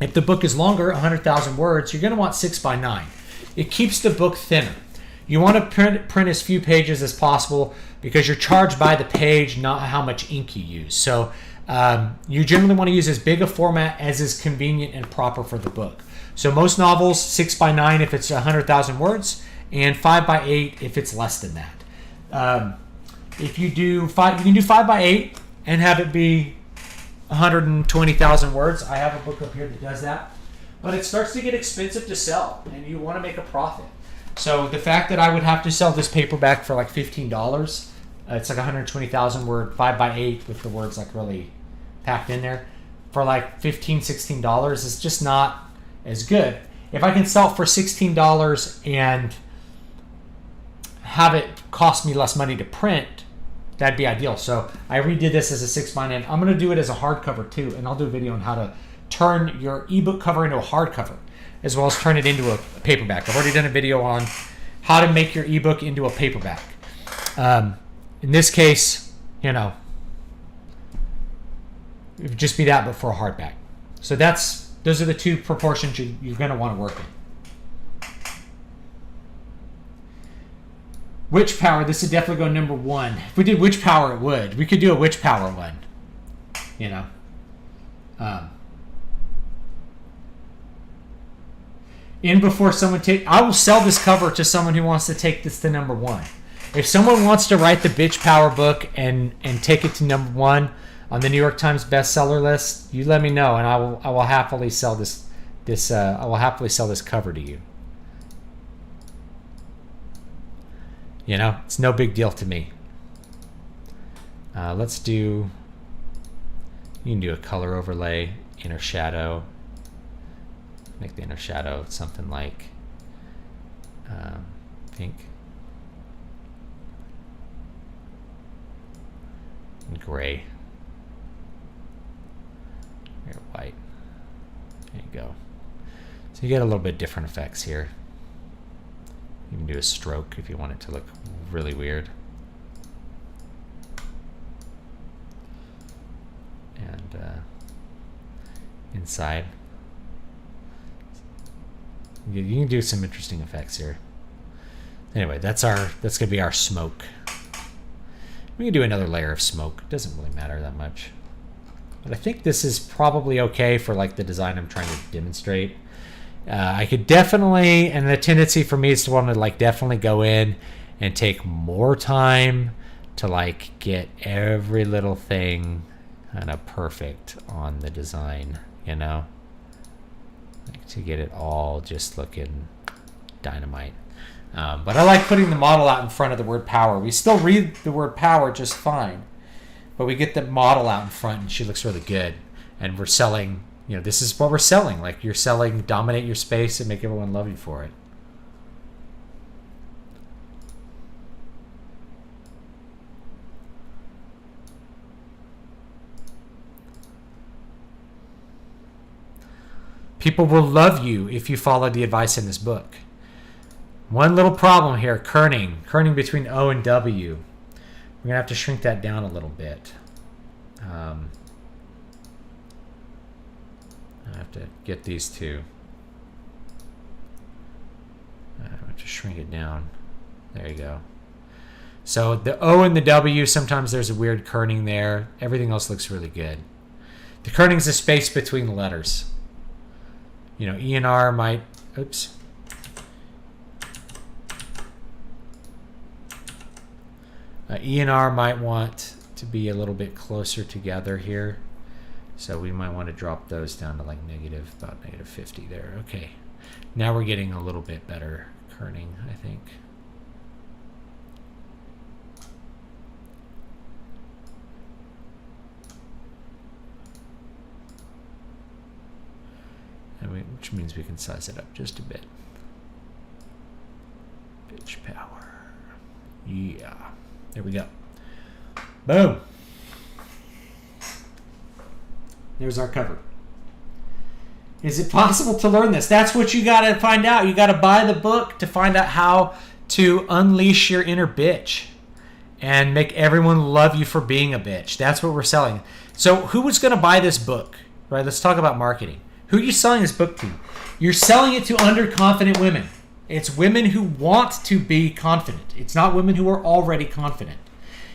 If the book is longer, 100,000 words, you're going to want 6x9. It keeps the book thinner. You want to print as few pages as possible because you're charged by the page, not how much ink you use. So you generally want to use as big a format as is convenient and proper for the book. So most novels, 6x9 if it's 100,000 words, and 5x8 if it's less than that. If you do 5, you can do 5x8 and have it be 120,000 words. I have a book up here that does that. But it starts to get expensive to sell, and you want to make a profit. So the fact that I would have to sell this paperback for like $15, it's like 120,000 word 5x8 with the words like really packed in there, for like $15, $16 is just not as good. If I can sell it for $16 and have it cost me less money to print, that'd be ideal. So I redid this as a 6x9. I'm going to do it as a hardcover too, and I'll do a video on how to turn your ebook cover into a hardcover, as well as turn it into a paperback. I've already done a video on how to make your ebook into a paperback. In this case, you know, it would just be that, but for a hardback. So those are the two proportions you're going to want to work in. Witch power, this would definitely go number 1. If we did witch power, it would. We could do a witch power one, you know. In before someone I will sell this cover to someone who wants to take this to number 1. If someone wants to write the bitch power book and take it to number 1 on the New York Times bestseller list, you let me know, and I will happily sell this cover to you. You know, it's no big deal to me. You can do a color overlay, inner shadow. Make the inner shadow something like pink and gray. Or white. There you go. So you get a little bit different effects here. You can do a stroke if you want it to look really weird. And inside, you can do some interesting effects here. Anyway, that's gonna be our smoke. We can do another layer of smoke. It doesn't really matter that much. But I think this is probably okay for like the design I'm trying to demonstrate. I could definitely, and the tendency for me is to want to like definitely go in and take more time to like get every little thing kind of perfect on the design, you know, like to get it all just looking dynamite. But I like putting the model out in front of the word power. We still read the word power just fine, but we get the model out in front and she looks really good. And we're selling, you know, this is what we're selling. Like you're selling, dominate your space and make everyone love you for it. People will love you if you follow the advice in this book. One little problem here, kerning between O and W. We're going to have to shrink that down a little bit. I have to get these two. I have to shrink it down. There you go. So the O and the W, sometimes there's a weird kerning there. Everything else looks really good. The kerning is the space between the letters. You know, E and R might, oops. E and R might want to be a little bit closer together here. So we might want to drop those down to like about negative 50 there. Okay. Now we're getting a little bit better kerning, I think. Which means we can size it up just a bit. Pitch power. Yeah. There we go. Boom. There's our cover. Is it possible to learn this? That's what you got to find out. You got to buy the book to find out how to unleash your inner bitch and make everyone love you for being a bitch. That's what we're selling. So who was going to buy this book? Right? Let's talk about marketing. Who are you selling this book to? You're selling it to underconfident women. It's women who want to be confident. It's not women who are already confident.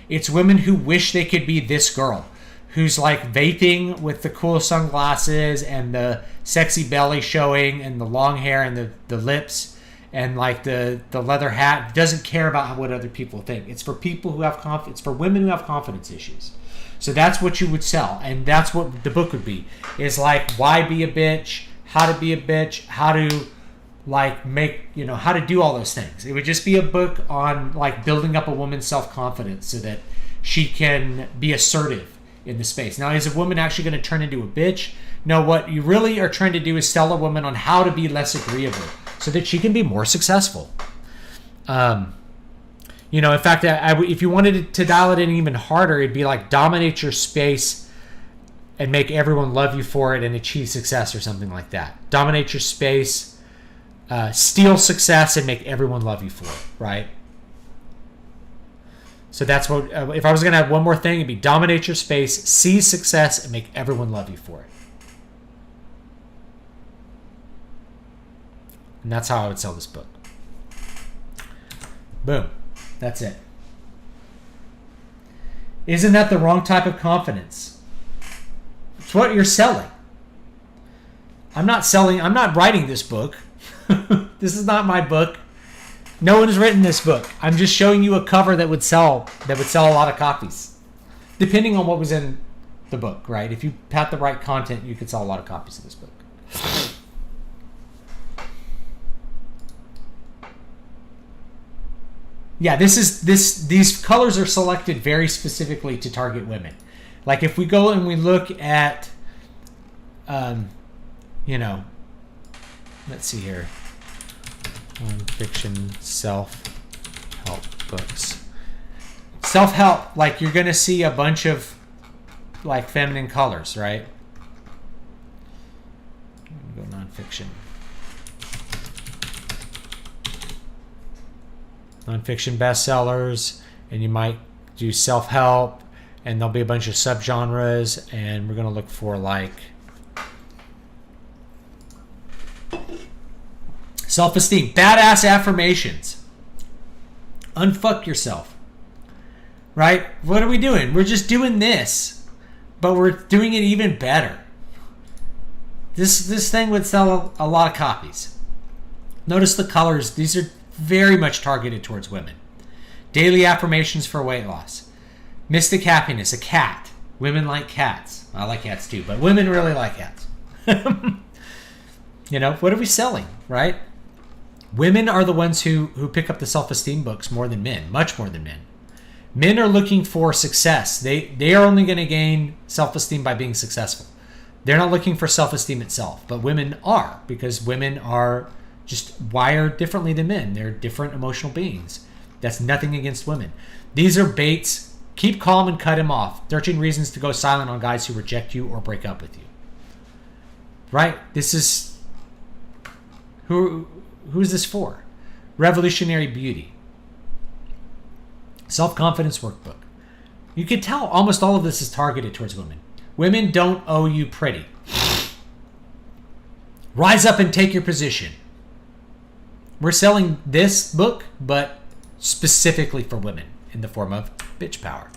It's women who wish they could be this girl, who's like vaping with the cool sunglasses and the sexy belly showing and the long hair and the lips and like the leather hat. Doesn't care about what other people think. It's for people who have confidence. It's for women who have confidence issues. So that's what you would sell, and that's what the book would be. Is like why be a bitch, how to be a bitch, how to like make, you know, how to do all those things. It would just be a book on like building up a woman's self-confidence so that she can be assertive in the space. Now, is a woman actually going to turn into a bitch? No, what you really are trying to do is sell a woman on how to be less agreeable so that she can be more successful. You know, in fact, if you wanted to dial it in even harder, it'd be like dominate your space and make everyone love you for it and achieve success or something like that. Dominate your space, steal success and make everyone love you for it, right? So that's what, if I was going to have one more thing, it'd be dominate your space, seize success, and make everyone love you for it. And that's how I would sell this book. Boom. That's it. Isn't that the wrong type of confidence? It's what you're selling. I'm not writing this book. This is not my book. No one has written this book. I'm just showing you a cover that would sell a lot of copies. Depending on what was in the book, right? If you had the right content, you could sell a lot of copies of this book. Yeah, these colors are selected very specifically to target women. Like if we go and we look at let's see here. Non-fiction self-help books. Self-help, like you're going to see a bunch of like feminine colors, right? Go non-fiction. Non-fiction bestsellers, and you might do self-help, and there'll be a bunch of subgenres, and we're going to look for like self-esteem, badass affirmations. Unfuck yourself. Right? What are we doing? We're just doing this, but we're doing it even better. This thing would sell a lot of copies. Notice the colors. These are very much targeted towards women. Daily affirmations for weight loss. Mystic happiness, a cat. Women like cats. I like cats too, but women really like cats. What are we selling, right? Women are the ones who pick up the self-esteem books more than men, much more than men. Men are looking for success. They are only going to gain self-esteem by being successful. They're not looking for self-esteem itself, but women are, because women are just wired differently than men. They're different emotional beings. That's nothing against women. These are baits. Keep calm and cut him off. 13 reasons to go silent on guys who reject you or break up with you. Right? This is... Who's this for? Revolutionary Beauty. Self-confidence workbook. You can tell almost all of this is targeted towards women. Women don't owe you pretty. Rise up and take your position. We're selling this book, but specifically for women in the form of bitch power.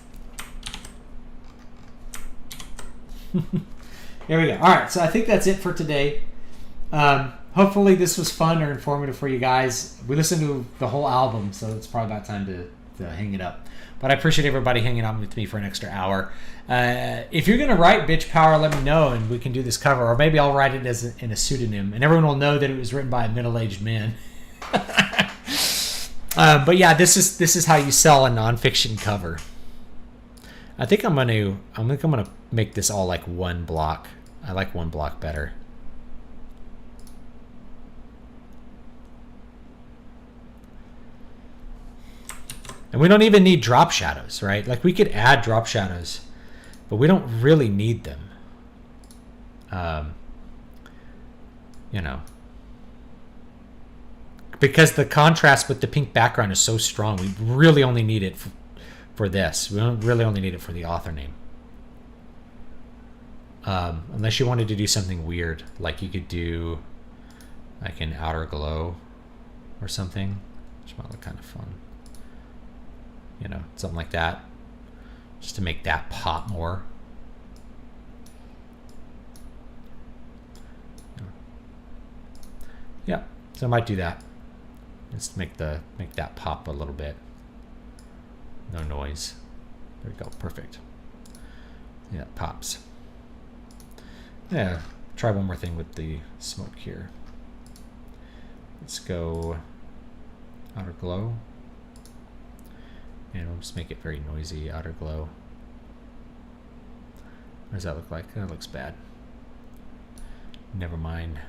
Here we go. All right, so I think that's it for today. Hopefully this was fun or informative for you guys. We listened to the whole album, so it's probably about time to hang it up. But I appreciate everybody hanging out with me for an extra hour. If you're going to write bitch power, let me know, and we can do this cover. Or maybe I'll write it in a pseudonym, and everyone will know that it was written by a middle-aged man. But yeah, this is how you sell a nonfiction cover. I think I'm gonna make this all like one block. I like one block better. And we don't even need drop shadows, right? Like we could add drop shadows, but we don't really need them. Because the contrast with the pink background is so strong, we really only need it for this. We don't really only need it for the author name. Unless you wanted to do something weird, like you could do like an outer glow or something, which might look kind of fun. Something like that, just to make that pop more. Yeah, so I might do that. Just make that pop a little bit. No noise. There we go. Perfect. Yeah, it pops. Yeah. Try one more thing with the smoke here. Let's go outer glow. And we'll just make it very noisy, outer glow. What does that look like? That looks bad. Never mind.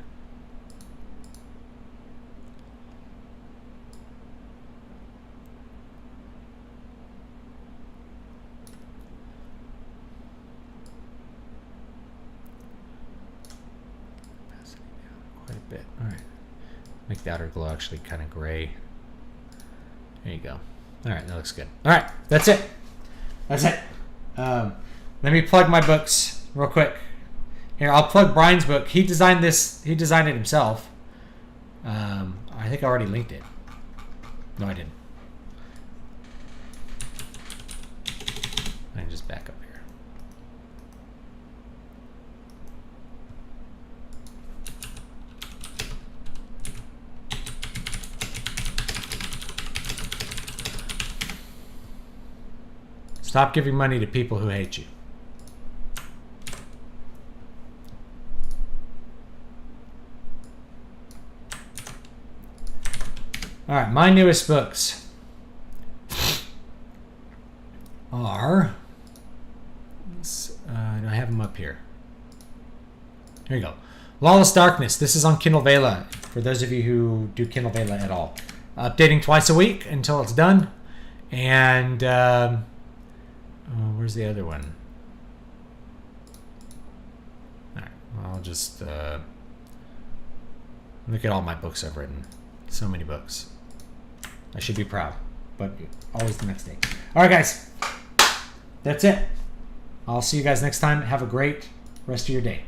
Quite a bit. All right. Make the outer glow actually kind of gray. There you go. All right, that looks good. All right, that's it. That's it. Let me plug my books real quick. Here, I'll plug Brian's book. He designed this. He designed it himself. I think I already linked it. No, I didn't. I can just back up here. Stop giving money to people who hate you. All right, my newest books are, I have them up here. Here you go. Lawless Darkness. This is on Kindle Vela, for those of you who do Kindle Vela at all. Updating twice a week until it's done. And where's the other one? All right, I'll just look at all my books I've written. So many books. I should be proud, but always the next day. All right, guys. That's it. I'll see you guys next time. Have a great rest of your day.